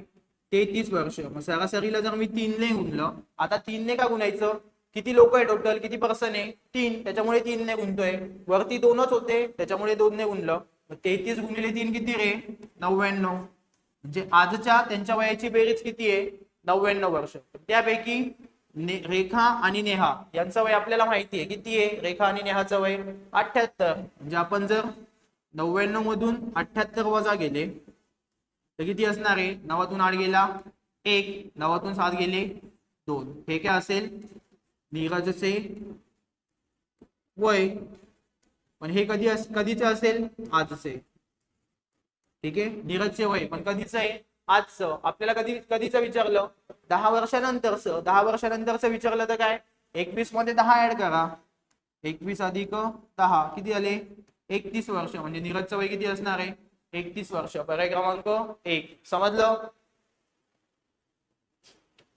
Speaker 1: 33 वर्ष. मग सरासरीला जर मी 3 ने गुणलं, आता 3 ने का गुणायचं, किती लोक आहे टोटल, किती पर्सन आहे 3, त्याच्यामुळे 3 ने गुणतोय. वरती 2च होते त्याच्यामुळे 2 ने गुणलं. 33 गुणिले 3 किती रे 99. म्हणजे आजच्या त्यांच्या वयाची बेरीज किती आहे 99 वर्ष. त्यापैकी रेखा आणि नेहा यांचं वय आपल्याला माहिती आहे किती आहे, रेखा आणि नेहाचं वय 78. म्हणजे आपण जर 99 मधून 78 वजा गेले तर किती असणार आहे, 9तून 8 गेला 1, 9तून 7 गेले 2, हे काय असेल नीरजचे वय. पण हे कधीचे असेल आजचे, ठीक आहे. नीरजचे वय पण कधीचं आहे आजचं. आपल्याला कधीचं विचारलं 10 वर्षानंतरचं, 10 वर्षानंतरचं विचारलं तर काय 21 मध्ये 10 ऍड करा, 21 अधिक 10 किती आले 31 वर्ष. म्हणजे नीरजचं वय किती असणार आहे 31 वर्ष. पर्याय क्रमांक 1. समजलं.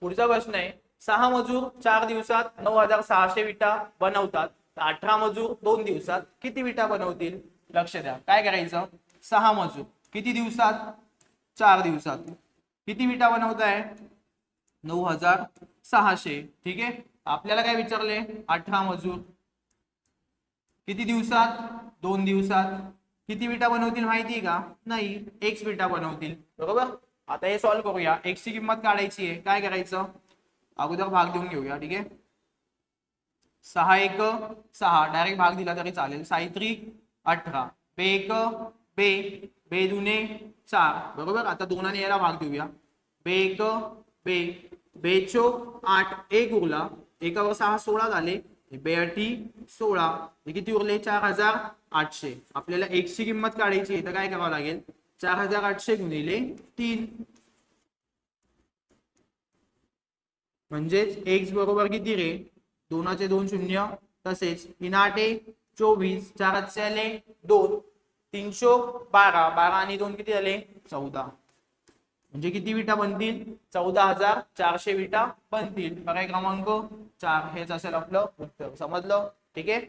Speaker 1: पुढचा प्रश्न आहे 6 मजूर 4 दिवसात 9600 विटा बनवतात, 18 मजूर 2 दिवसात किती विटा बनवतील. लक्ष द्या, काय करायचं, 6 मजूर किती दिवसात 4 दिवसात किती विटा बनवताय 9600, ठीक आहे. आपल्याला काय विचारले 18 मजूर किती दिवसात 2 दिवसात किती विटा बनवतील माहिती आहे का, नाही, x विटा बनवतील, बरोबर. आता हे सॉल्व्ह करूया. x ची किंमत काढायची आहे, काय करायचं अगोदर भाग देऊन घेऊया, ठीक आहे. 6 1 6, डायरेक्ट भाग दिला तरी चालेल. 6 3 18, बे 1 बे, बे दुने 4, बरोबर. आता 2 ने याला भाग देऊया. बे 1 बे, बे चोक 8, 1 उरला, 1 वर 6 16 झाले, बे 8 16, हे किती उरले 4800. आपल्याला x ची किंमत काढायची आहे तर काय करावं लागेल 4800 गुणिले 3, म्हणजेच x बरोबर किती रे 2चे 2 शून्य, तसेच 3 8 24, 4 हातचे आले 2, 312, 12 आणि 2 किती झाले 14. म्हणजे किती विटा बनतील 14,400 विटा बनतील. पर्याय क्रमांक 4 हेच असेल आपलं उत्तर. समजलं? ठीक आहे.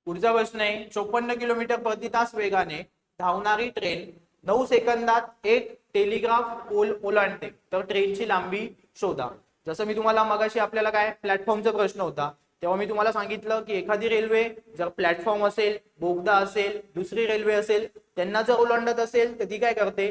Speaker 1: पुढचा प्रश्न आहे 54 किलोमीटर प्रति तास वेगाने धावणारी ट्रेन 9 सेकंदात एक टेलिग्राफ पोल ओलांडते तर ट्रेनची लांबी शोधा. जसं मी तुम्हाला मगाशी आपल्याला काय प्लॅटफॉर्मचा प्रश्न होता तेव्हा मी तुम्हाला सांगितलं की एखादी रेल्वे जर प्लॅटफॉर्म असेल, बोगदा असेल, दुसरी रेल्वे असेल, त्यांना जर ओलांडत असेल तर ती काय करते,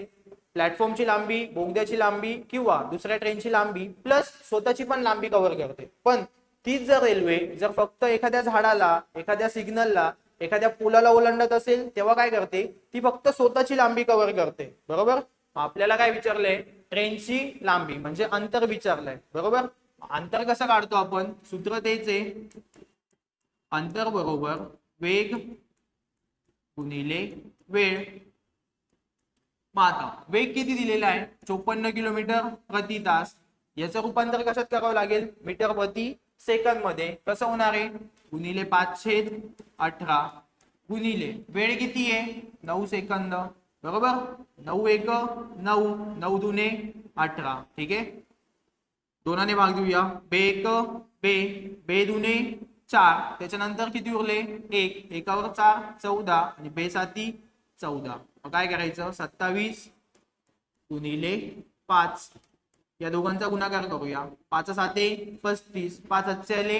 Speaker 1: प्लॅटफॉर्मची लांबी, बोगद्याची लांबी किंवा दुसऱ्या ट्रेनची लांबी प्लस स्वतःची पण लांबी कव्हर करते. पण तीच जर रेल्वे जर फक्त एखाद्या झाडाला, एखाद्या सिग्नलला, एखाद्या पुलाला ओलांडत असेल तेव्हा काय करते, ती फक्त स्वतःची लांबी कव्हर करते. बरोबर. आपल्याला काय विचारलंय, ट्रेनची लांबी म्हणजे अंतर विचारलंय. बरोबर. अंतर कसं काढतो आपण, सूत्र तेच आहे, अंतर बरोबर वेग गुणिले वेळ. मग आता वेग किती दिलेला आहे 54 किलोमीटर प्रति तास, याचं रूपांतर कशात करावं लागेल, मीटर प्रति सेकंद मध्ये. कसं होणार आहे, गुणिले 5/18 गुणिले वेळ किती आहे 9 सेकंद. बरोबर. 9 1 9, 9 2 18. ठीक आहे. दोनाने भाग देऊया, बे 1 बे, बे 2 4, त्याच्यानंतर किती उरले 1, एकावर 4 14 आणि बे 7 14. मग काय करायचं 27 गुणिले 5, या दोघांचा गुणाकार करूया. 5 7 35, 5 हातचे आले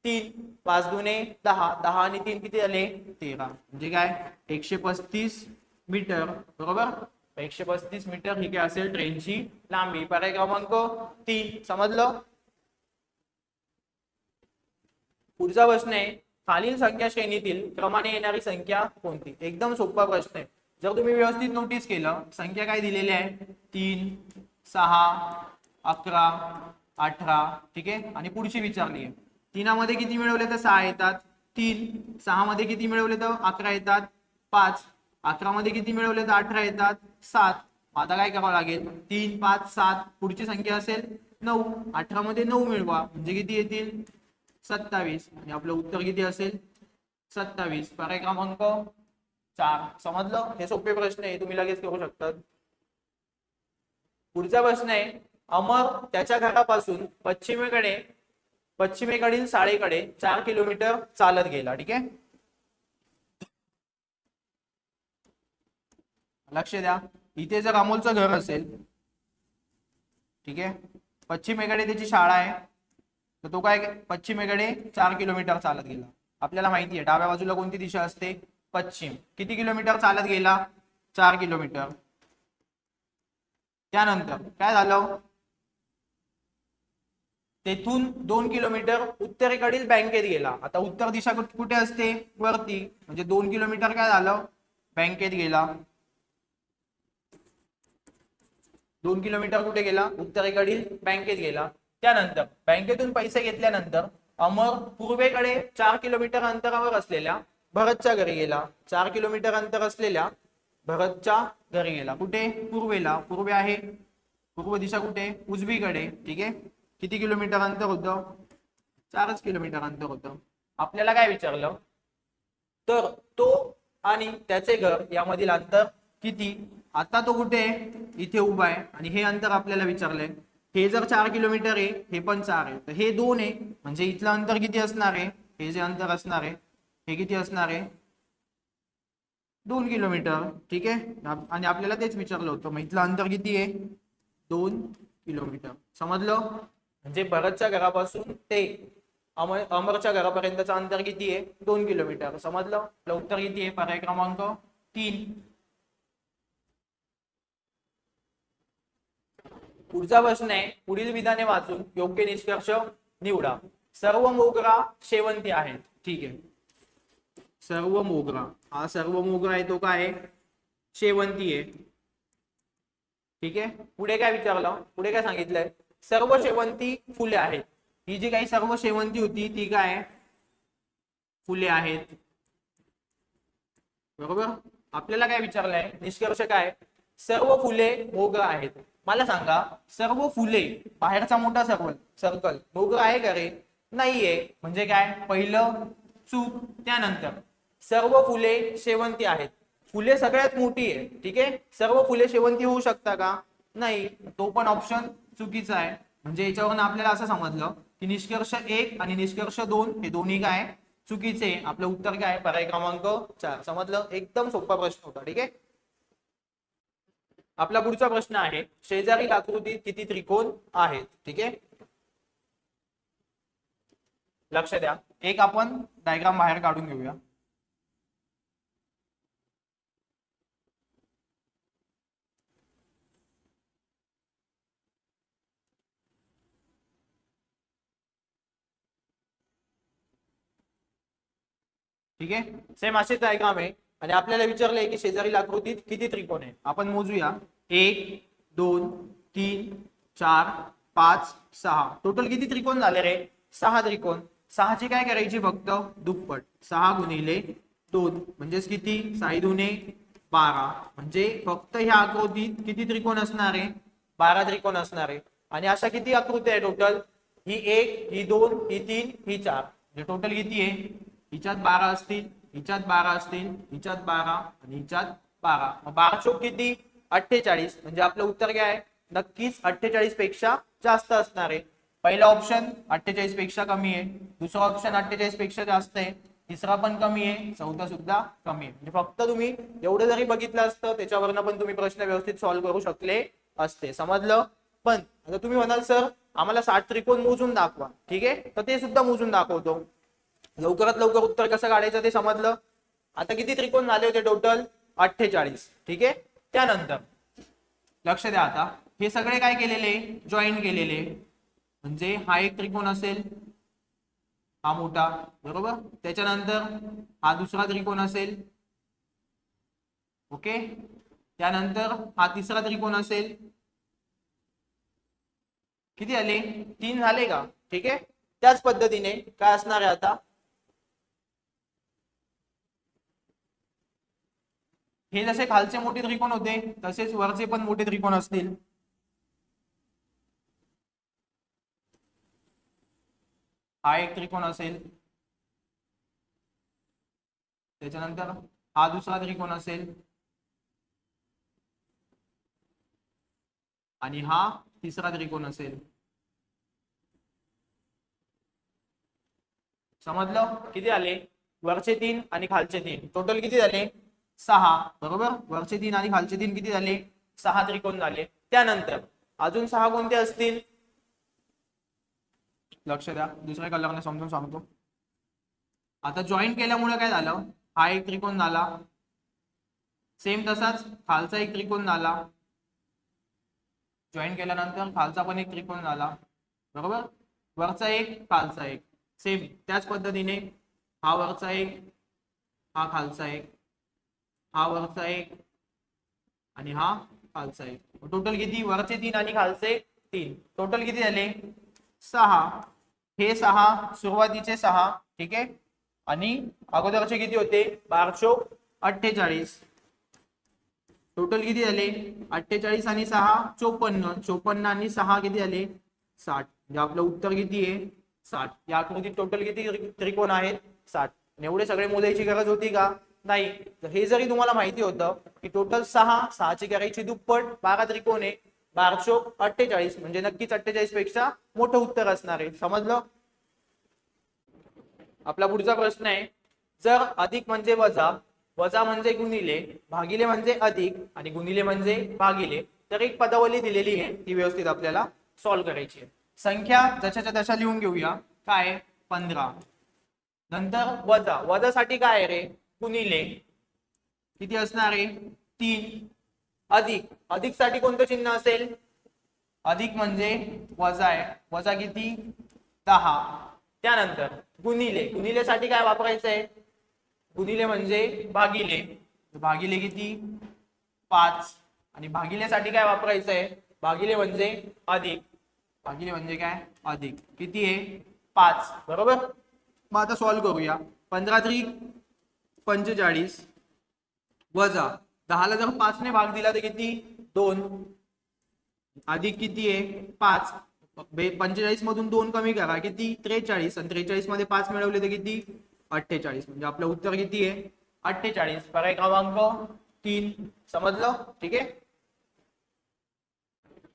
Speaker 1: 3, 5 2 10, 10 आणि 3 किती आले 13. म्हणजे काय 135 मीटर. बरोबर. 135 मीटर ही काय असेल ट्रेनची लांबी. पर्याय क्रमांक 3. समजलं? पुढचा प्रश्न आहे खालील संख्या श्रेणीतील क्रमाने येणारी संख्या कोणती. एकदम सोपा प्रश्न आहे. जर तुम्ही व्यवस्थित नोटीस केलं, संख्या काय दिलेली आहे 3 6 11 18. ठीक आहे. आणि पुढची विचारली आहे 3 मध्ये किती मिळवले तर 6 येतात, 3 6 मध्ये किती मिळवले तर 11 येतात, 5 11 मध्ये किती मिळवले तर 18 येतात, 7. आता काय करावं लागेल 3 5 7, पुढची संख्या असेल 9, 18 मध्ये 9 मिळवा म्हणजे किती येतील 27. आणि आपलं उत्तर किती असेल 27. पर्याय क्रमांक 4. समजलं? हे सोपे प्रश्न आहे, तुम्ही लगेच करू शकतात. पुढचा प्रश्न आहे अमर त्याच्या घरापासून पश्चिमेकडील शाळेकडे 4 किलोमीटर चालत गेला. ठीक आहे. लक्ष द्या, इथे जर अमोलचं घर असेल, ठीक आहे, पश्चिमेकडे त्याची शाळा आहे, तर तो काय पश्चिमेकडे 4 किलोमीटर चालत गेला. आपल्याला माहिती आहे डाव्या बाजूला कोणती दिशा असते, पश्चिम. किती किलोमीटर चालत गेला 4 किलोमीटर. त्यानंतर काय झालं, तेथून 2 किलोमीटर उत्तरेकडील बँकेत गेला. आता उत्तर दिशा कुठे असते, वरती, म्हणजे 2 किलोमीटर काय झालं बँकेत गेला. 2 किलोमीटर कुठे गेला, उत्तरेकडील बँकेत गेला. त्यानंतर बँकेतून पैसे घेतल्यानंतर अमर पूर्वेकडे 4 किलोमीटर अंतरावर असलेल्या भरतच्या घरी गेला. 4 किलोमीटर अंतर असलेल्या भरतच्या घरी गेला. कुठे, पूर्वेला. पूर्वे आहे, पूर्व दिशा कुठे, उजवीकडे. ठीक आहे. किती किलोमीटर अंतर होतं, 4 किलोमीटर अंतर होतं. आपल्याला काय विचारलं, तर तो आणि त्याचे घर यामधील अंतर किती. आता तो कुठे आहे, इथे उभा आहे आणि हे अंतर आपल्याला विचारलंय. हे जर 4 किलोमीटर आहे, हे पण 4 आहे, तर हे 2 आहे, म्हणजे इथलं अंतर किती असणार आहे, हे जे अंतर असणार आहे हे किती असणार आहे 2 किलोमीटर. ठीक आहे. आणि आपल्याला तेच विचारलं होतं, मग इथलं अंतर किती आहे 2 किलोमीटर. समजलं? म्हणजे भरतच्या घरापासून ते अमरच्या घरापर्यंतचं अंतर किती आहे 2 किलोमीटर. समजलं? आपलं उत्तर किती आहे, पर्याय क्रमांक 3. पुढचा प्रश्न आहे पुढील विधाने वाचून योग्य निष्कर्ष निवडा. सर्व मोगरा शेवंती आहेत. ठीक आहे. सर्व मोगरा, हा सर्व मोगरा आहे तो काय आहे, शेवंती आहे. ठीक आहे. पुढे काय विचारलं, पुढे काय सांगितलंय, सर्व शेवंती फुले आहेत. ही जी काही सर्व शेवंती होती ती काय फुले आहेत. बरोबर. आपल्याला काय विचारलंय, निष्कर्ष काय, सर्व फुले मोगरा आहेत. मला सांगा सर्व फुले, बाहेरचा मोठा सर्कल मोगरा आहे का रे, नाहीये. म्हणजे काय, पहिलं चूक. त्यानंतर सर्व फुले शेवंती आहेत. फुले सगळ्यात मोठी आहे, ठीक आहे. सर्व फुले शेवंती होऊ शकता का, नाही, तो पण ऑप्शन चुकीचा आहे. म्हणजे याच्यावरून आपल्याला असं समजलं की निष्कर्ष 1 आणि निष्कर्ष 2 हे दोन्ही काय चुकीचे. आपलं उत्तर काय, पर्याय क्रमांक 4. समजलं, एकदम सोपा प्रश्न होता, ठीक आहे. आपला पुढचा प्रश्न आहे, शेजारील आकृतीत किती त्रिकोण आहेत, ठीक आहे. लक्ष द्या, एक आपण डायग्राम बाहेर काढून घेऊया. ठीक आहे, सेम असेच डायग्राम आहे आणि आपल्याला विचारले की शेजारील आकृतीत किती त्रिकोण आहे. आपण मोजूया, 1 2 3 4 5 6. टोटल किती त्रिकोण झाले रे, 6 त्रिकोण. 6 ची काय करायची, फक्त दुप्पट. 6 गुणिले 2 म्हणजेच किती, 6 दुने 12. म्हणजे फक्त ह्या आकृतीत किती त्रिकोण असणार आहे, 12 त्रिकोण असणार आहे. आणि अशा किती आकृती आहे टोटल, ही 1 ही 2 ही 3 ही 4. म्हणजे टोटल किती आहे, हिच्यात 12 असतील, हिच्यात 12 असतील, हिच्यात 12 आणि हिच्यात 12. 12 चोक किती, 48. म्हणजे आपलं उत्तर काय आहे, नक्कीच 48 पेक्षा जास्त असणार आहे. पहिला ऑप्शन 48 पेक्षा कमी आहे, दुसरा ऑप्शन 48 पेक्षा जास्त आहे, तिसरा पण कमी आहे, चौथा सुद्धा कमी आहे. म्हणजे फक्त तुम्ही एवढं जरी बघितलं असतं त्याच्यावरनं पण तुम्ही प्रश्न व्यवस्थित सॉल्व्ह करू शकले असते. समजलं. पण आता तुम्ही म्हणाल सर आम्हाला 60 त्रिकोण मोजून दाखवा, ठीक आहे, तर ते सुद्धा मोजून दाखवतो. लवकरात लवकर उत्तर कसं काढायचं ते समजलं. आता किती त्रिकोण झाले होते टोटल, 48, ठीक आहे. त्यानंतर लक्ष द्या, आता हे सगळे काय केलेले, जॉईन केलेले. म्हणजे हा एक त्रिकोण असेल, हा मोठा, बरोबर. त्याच्यानंतर हा दुसरा त्रिकोण असेल, ओके. त्यानंतर हा तिसरा त्रिकोण असेल. किती झाले, 3 झाले का, ठीक आहे. त्याच पद्धतीने काय असणार आहे आता, हे जसे खालचे मोठे त्रिकोण होते तसेच वरचे पण मोठे त्रिकोण असतील. हा एक त्रिकोण असेल, त्याच्यानंतर हा दुसरा त्रिकोण असेल आणि हा तिसरा त्रिकोण असेल. समजलं, किती आले, वरचे 3 आणि खालचे 3, टोटल किती झाले, 6, बरोबर. वरचे 3 आणि खालचे 3 किती झाले, 6 त्रिकोण झाले. त्यानंतर अजून 6 कोणते असतील, लक्ष द्या, दुसऱ्या कलरने समजून सांगतो. आता जॉईन केल्यामुळे काय झालं, हा एक त्रिकोण झाला, सेम तसाच खालचा एक त्रिकोण झाला. जॉईन केल्यानंतर खालचा पण एक त्रिकोण झाला, बरोबर. वरचा एक, खालचा एक, सेम त्याच पद्धतीने हा वरचा एक, हा खालचा एक, हा वरचा एक आणि हा खालचा एक. टोटल किती, वरचे 3 आणि खालचे 3, टोटल किती झाले, 6. हे 6 सुरुवातीचे 6, ठीक आहे. आणि अगोदरचे किती होते, 12 48. टोटल किती झाले, 48 आणि 6 54. 54 आणि 6 किती झाले, 60. म्हणजे आपलं उत्तर किती आहे, 60. या आकृतीत टोटल किती त्रिकोण आहेत, 60. एवढे सगळे मोजायची गरज होती का, नाही. हे जरी तुम्हाला माहिती होतं की टोटल 6 ची करायची दुप्पट, 12 त्रिकोण आहे, 12 48. म्हणजे नक्कीच 48 पेक्षा मोठं उत्तर असणार आहे. समजलं. आपला पुढचा प्रश्न आहे, जर अधिक म्हणजे वजा, वजा म्हणजे गुणिले, भागिले म्हणजे अधिक आणि गुणिले म्हणजे भागिले, तर एक पदावली दिलेली आहे, ती व्यवस्थित आपल्याला सॉल्व्ह करायची आहे. संख्या जशाच्या तशा लिहून घेऊया. काय, 15. नंतर वजा, वजासाठी काय आहे रे, गुणिले, किती असणार आहे, 3. अधिक, अधिक साठी कोणतं चिन्ह असेल, अधिक म्हणजे वजा आहे, वजा किती, 10. त्यानंतर गुणिले, गुणिले साठी काय वापरायचं आहे, गुणिले म्हणजे भागिले, भागिले किती, 5. आणि भागिलेसाठी काय वापरायचं आहे, भागिले म्हणजे अधिक, भागिले म्हणजे काय, अधिक, किती आहे, 5, बरोबर. मग आता सॉल्व्ह करूया. 15 3 45 वजा 10 ला जर 5 ने भाग दिला तर किती, 2, अधिक किती आहे, 5. 45 मधून 2 कमी करा किती 43 आणि 43 मध्ये 5 मिळवले तर किती 48 म्हणजे आपलं उत्तर किती आहे 48 पर्याय क्रमांक 3 समजलं ठीक आहे।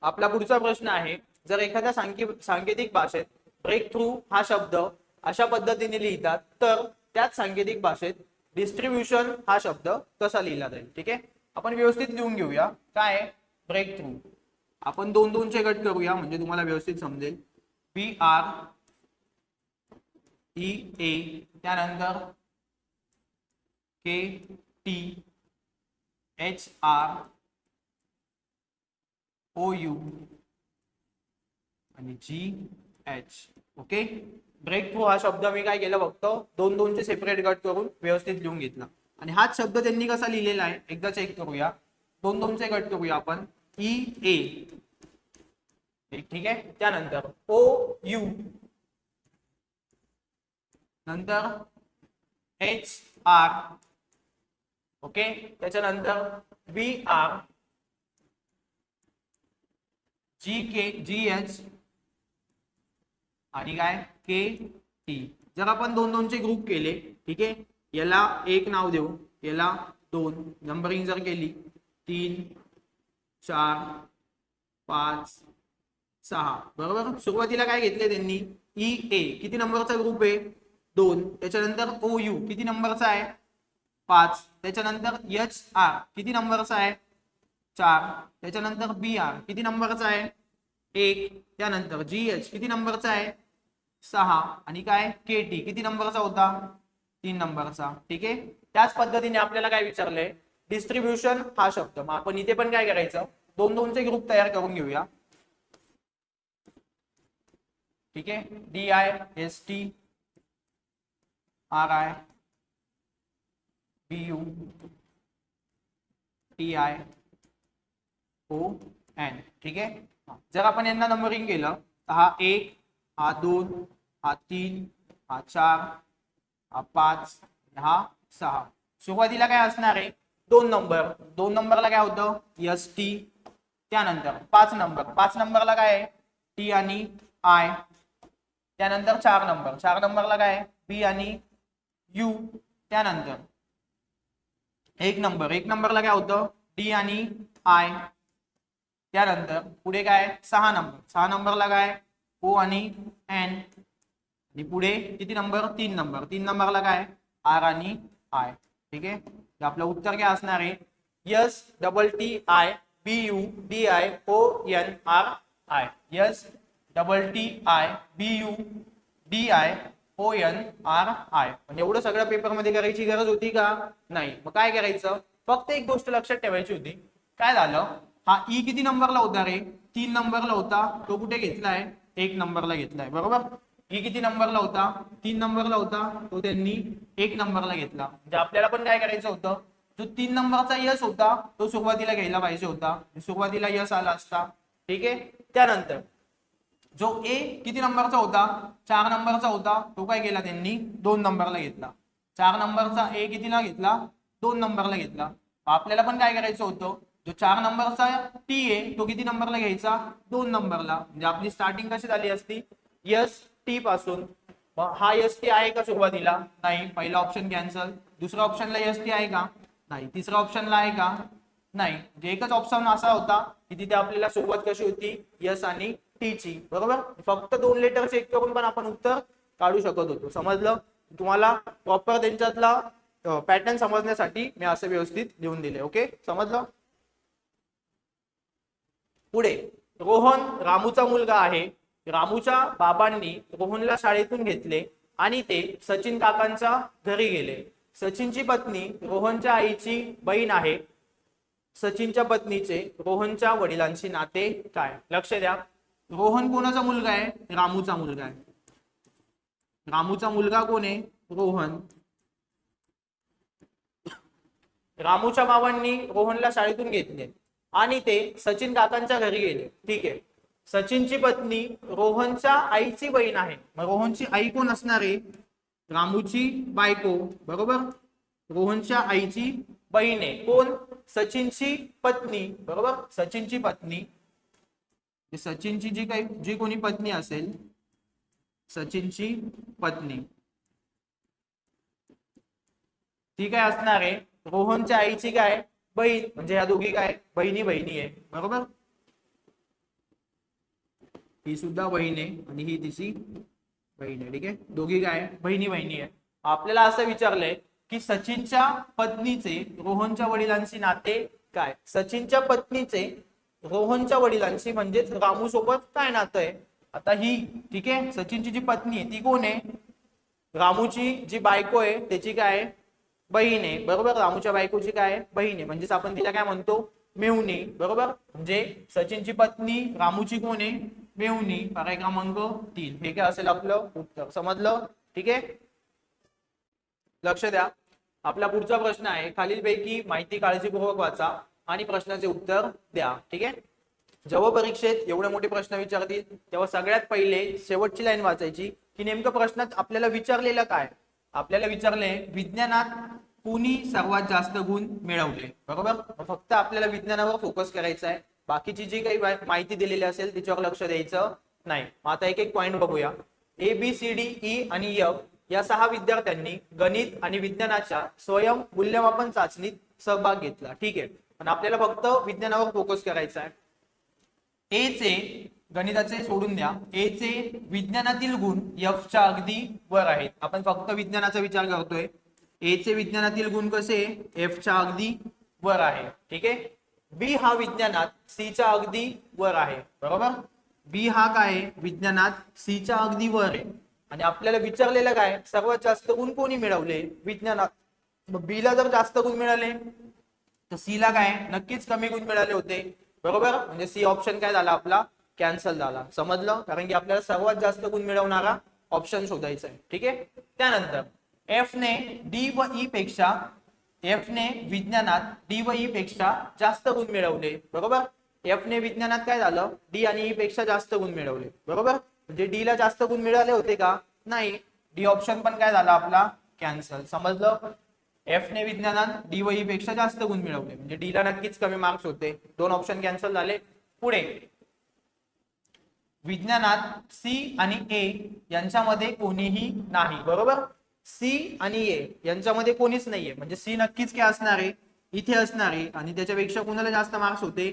Speaker 1: आपला पुढचा प्रश्न आहे जर एखाद्या सांकेतिक भाषेत ब्रेक थ्रू हा शब्द अशा पद्धतीने लिहितात तर त्याच सांकेतिक भाषेत डिस्ट्रीब्युशन हा शब्द कसा लिहिला जाईल ठीक आहे। आपण व्यवस्थित लिहून घेऊया काय ब्रेक थ्रू आपण 2-2 चे गट करूया म्हणजे तुम्हाला व्यवस्थित समजेल BREA त्यानंतर KTHROU आणि GH ओके। ब्रेक थ्रू हा शब्द मी काय केलं फक्त 2-2 चे सेपरेट गट करून व्यवस्थित लिहून घेतला आणि हाच शब्द त्यांनी कसा लिहिलेला आहे एकदा चेक करूया 2-2 चे गट करूया आपण EA ठीक आहे त्यानंतर OU नंतर HR ओके त्याच्यानंतर BR GH आणि काय KT जर आपण 2-2 चे ग्रुप केले ठीक आहे याला एक नाव देऊ याला 2 नंबरिंग जर केली 3 4 5 6 बरोबर। सुरुवातीला काय घेतले त्यांनी EA किती नंबरचा ग्रुप आहे 2 त्याच्यानंतर OU किती नंबरचा आहे 5 त्याच्यानंतर HR किती नंबरचा आहे 4 त्याच्यानंतर BR किती नंबरचा आहे 1 त्यानंतर GH किती नंबरचा आहे 6 आणि काय KT किती नंबरचा होता 3 नंबरचा ठीक आहे। त्याच पद्धतीने आपल्याला काय विचारलंय डिस्ट्रीब्युशन हा शब्द मग आपण इथे पण काय करायचं 2-2 चे ग्रुप तयार करून घेऊया ठीक आहे DIST RI BU TION ठीक आहे। जर आपण यांना नंबरिंग केलं तर हा 1 हा 2 हा 3 हा 4 हा 5 हा 6 सुरुवातीला काय असणार आहे 2 नंबरला काय होतं ST त्यानंतर 5 नंबरला काय आहे T आणि I त्यानंतर 4 नंबरला काय आहे B आणि U त्यानंतर 1 नंबरला काय होतं D आणि I त्यानंतर पुढे काय 6 नंबरला काय O आणि N आणि पुढे किती नंबर 3 नंबरला काय R आणि I ठीक आहे। आपलं उत्तर काय असणार आहे STTIBUDIONRI STTIBUDIONRI म्हणजे एवढं सगळं पेपर मध्ये करायची गरज होती का नाही। मग काय करायचं फक्त एक गोष्ट लक्षात ठेवायची होती काय झालं हा ई किती नंबरला होता रे 3 नंबरला होता तो कुठे घेतलाय 1 नंबरला घेतलाय बरोबर। ई किती नंबरला होता 3 नंबरला होता तो त्यांनी 1 नंबरला घेतला म्हणजे आपल्याला पण काय करायचं होतं जो 3 नंबरचा यस होता तो सुरुवातीला घ्यायला पाहिजे होता सुरुवातीला यस आला असता ठीक आहे। त्यानंतर जो ए किती नंबरचा होता 4 नंबरचा होता तो काय केला त्यांनी 2 नंबरला घेतला 4 नंबरचा ए कितीला घेतला 2 नंबरला घेतला। आपल्याला पण काय करायचं होतं जो 4 नंबरचा टी आहे तो किती नंबरला घ्यायचा 2 नंबरला म्हणजे आपली स्टार्टिंग कशी झाली असती यस टी पासून। हा एस टी आहे का सुरुवातीला नाही पहिला ऑप्शन कॅन्सल दुसऱ्या ऑप्शनला एस टी आहे का नाही तिसऱ्या ऑप्शनला आहे का नाही म्हणजे एकच ऑप्शन असा होता की तिथे आपल्याला सुरुवात कशी होती यस आणि टी ची बरोबर। फक्त 2 लेटर चेक करून पण आपण उत्तर काढू शकत होतो समजलं तुम्हाला प्रॉपर त्यांच्यातला पॅटर्न समजण्यासाठी मी असं व्यवस्थित लिहून दिले ओके समजलं। पुढे रोहन रामूचा मुलगा आहे रामूच्या बाबांनी रोहनला शाळेतून घेतले आणि ते सचिन काकांच्या घरी गेले। सचिनची पत्नी रोहनच्या आईची बहीण आहे सचिनच्या पत्नीचे रोहनच्या वडिलांशी नाते काय लक्ष द्या रोहन कोणाचा मुलगा आहे रामूचा मुलगा आहे रामूचा मुलगा कोण आहे रोहन रामूच्या बाबांनी रोहनला शाळेतून घेतले आणि ते सचिन काकांच्या घरी गेले ठीक आहे। सचिनची पत्नी रोहनच्या आईची बहीण आहे मग रोहनची आई कोण असणार आहे रामूची बायको बरोबर रोहनच्या आईची बहीण आहे कोण सचिनची पत्नी बरोबर सचिनची पत्नी सचिनची जी कोणी पत्नी असेल, सचिनची पत्नी ती काय असणार आहे, रोहनच्या आईची काय बहीण, म्हणजे ह्या दोघी काय बहिणी बहिणी आहे, बरोबर. ही सुद्धा बहीण आहे आणि ही तिची बहीण आहे, ठीक आहे. दोघी काय बहिणी बहिणी आहे. आपल्याला असं विचारलंय की सचिनच्या पत्नीचे रोहनच्या वडिलांशी नाते काय. सचिनच्या पत्नीचे रोहनच्या वडिलांशी म्हणजेच रामू सोबत काय नातं आहे. आता ही ठीक आहे, सचिनची जी पत्नी आहे ती कोण आहे, रामूची जी बायको आहे त्याची काय बहीण आहे, बरोबर. रामूच्या बायकोची काय बहीण आहे, म्हणजेच आपण तिला काय म्हणतो मेहुणी, बरोबर. म्हणजे सचिनची पत्नी रामूची कोण आहे मेहुणी. पर्याय क्रमांक 3 हे काय असेल आपलं उत्तर. समजलं, ठीक आहे. लक्ष द्या. आपला पुढचा प्रश्न आहे, खालीलपैकी माहिती काळजीपूर्वक वाचा आणि प्रश्नाचे उत्तर द्या, ठीक आहे. जेव्हा परीक्षेत एवढे मोठे प्रश्न विचारतील तेव्हा सगळ्यात पहिले शेवटची लाईन वाचायची की नेमकं प्रश्नात आपल्याला विचारलेलं काय. आपल्याला विचारले विज्ञानात कोणी सर्वात जास्त गुण मिळवले, बरोबर. फक्त आपल्याला विज्ञानावर फोकस करायचा आहे, बाकीची जी काही माहिती दिलेली असेल त्याच्यावर लक्ष द्यायचं नाही. आता एक एक पॉइंट बघूया. ABCDE आणि F या 6 विद्यार्थ्यांनी गणित आणि विज्ञानाच्या स्वयं मूल्यमापन चाचणीत सहभाग घेतला, ठीक आहे. पण आपल्याला फक्त विज्ञानावर फोकस करायचा आहे. ए चे गणिताचे सोडून द्या, ए चे विज्ञानातील गुण F च्या अगदी वर आहेत. आपण फक्त विज्ञानाचा विचार करतोय. ए चे विज्ञानातील गुण कसे F च्या अगदी वर आहे, ठीक आहे. बी हा विज्ञानात सी च्या अगदी वर आहे, बरोबर. बी हा काय विज्ञानात सी च्या अगदी वर आहे आणि आपल्याला विचारलेलं काय सर्वात जास्त गुण कोणी मिळवले विज्ञानात. मग बी ला जर जास्त गुण मिळाले तर सी ला काय नक्कीच कमी गुण मिळाले होते, बरोबर. म्हणजे सी ऑप्शन काय झाला आपला कॅन्सल झाला. समजलं, कारण की आपल्याला सर्वात जास्त गुण मिळवणारा ऑप्शन शोधायचा आहे, ठीक आहे. त्यानंतर एफ ने डी व ई पेक्षा एफ ने विज्ञानात डी व ई पेक्षा जास्त गुण मिळवले, बरोबर. एफ ने विज्ञानात काय झालं डी आणि ई पेक्षा जास्त गुण मिळवले, बरोबर. म्हणजे डी ला जास्त गुण मिळाले होते का नाही, डी ऑप्शन पण काय झाला आपला कॅन्सल. समजलं. एफ ने विज्ञानात डी व ई पेक्षा जास्त गुण मिळवले म्हणजे डी ला नक्कीच कमी मार्क्स होते. 2 ऑप्शन कॅन्सल झाले. पुढे विज्ञानात सी आणि ए यांच्यामध्ये कोणीही नाही, बरोबर. सी आणि ए यांच्यामध्ये कोणीच नाहीये म्हणजे सी नक्कीच काय असणार आहे इथे असणार आहे आणि त्याच्यापेक्षा कोणाला जास्त मार्क्स होते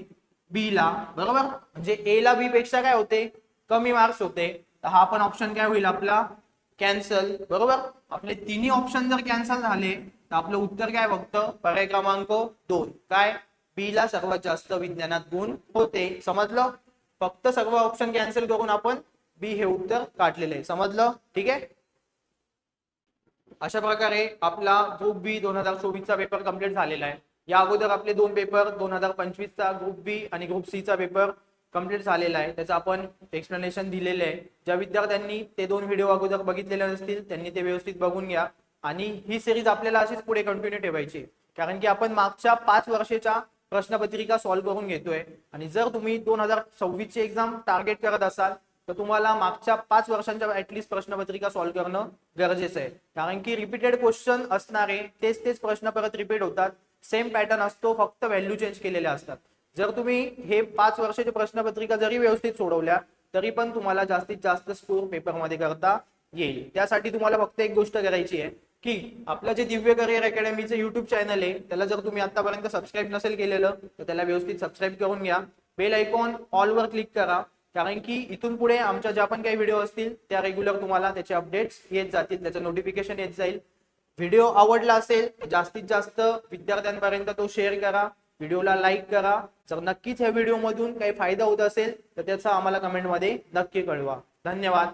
Speaker 1: बी ला, बरोबर. म्हणजे ए ला बी पेक्षा काय होते कमी मार्क्स होते. तर हा पण ऑप्शन काय होईल आपला कॅन्सल, बरोबर. आपले तिन्ही ऑप्शन जर कॅन्सल झाले तर आपलं उत्तर काय फक्त पर्याय क्रमांक 2 काय बी ला सर्वात जास्त विज्ञानात गुण होते. समजलं. फक्त सर्व ऑप्शन कॅन्सल करून आपण बी हे उत्तर काढलेले आहे. समजलं, ठीक आहे. अशा प्रकारे आपला ग्रुप बी 2024 चा पेपर कंप्लीट झालेला आहे. या अगोदर आपले 2 पेपर 2025 चा ग्रुप बी आणि ग्रुप सी चा पेपर कंप्लीट झालेला आहे. त्याचं आपण एक्सप्लेनेशन दिलेले आहे. ज्या विद्यार्थ्यांनी ते 2 व्हिडिओ अगोदर बघितलेले नसतील त्यांनी ते व्यवस्थित बघून घ्या आणि ही सिरीज आपल्याला अशीच पुढे कंटिन्यू ठेवायची, कारण की आपण मागच्या 5 वर्षाच्या प्रश्नपत्रिका सॉल्व्ह करून घेतोय आणि जर तुम्ही 2026 ची एक्झाम टार्गेट करत असाल तर तुम्हाला मागच्या 5 वर्षांच्या ऍटलीस्ट प्रश्नपत्रिका सॉल्व्ह करणं गरजेचं आहे, कारण की रिपीटेड क्वेश्चन असणारे तेच प्रश्न परत रिपीट होतात. सेम पॅटर्न असतो, फक्त व्हॅल्यू चेंज केलेल्या असतात. जर तुम्ही हे 5 वर्षाच्या प्रश्नपत्रिका जरी व्यवस्थित सोडवल्या तरी पण तुम्हाला जास्तीत जास्त स्कोर पेपरमध्ये करता येईल. त्यासाठी तुम्हाला फक्त एक गोष्ट करायची आहे की आपलं जे दिव्य करिअर अकॅडमीचं युट्यूब चॅनल आहे त्याला जर तुम्ही आतापर्यंत सबस्क्राईब नसेल केलेलं तर त्याला व्यवस्थित सबस्क्राईब करून घ्या. बेल आयकॉन ऑल वर क्लिक करा, कारण की इथून पुढे आमच्या ज्या पण काही व्हिडिओ असतील त्या रेग्युलर तुम्हाला त्याचे अपडेट्स येत जातील, त्याचं नोटिफिकेशन येत जाईल. व्हिडिओ आवडला असेल जास्तीत जास्त विद्यार्थ्यांपर्यंत तो शेअर करा, व्हिडिओला लाईक करा. जर नक्कीच या व्हिडिओ मधून काही फायदा होत असेल तर त्याचा आम्हाला कमेंटमध्ये नक्की कळवा. धन्यवाद.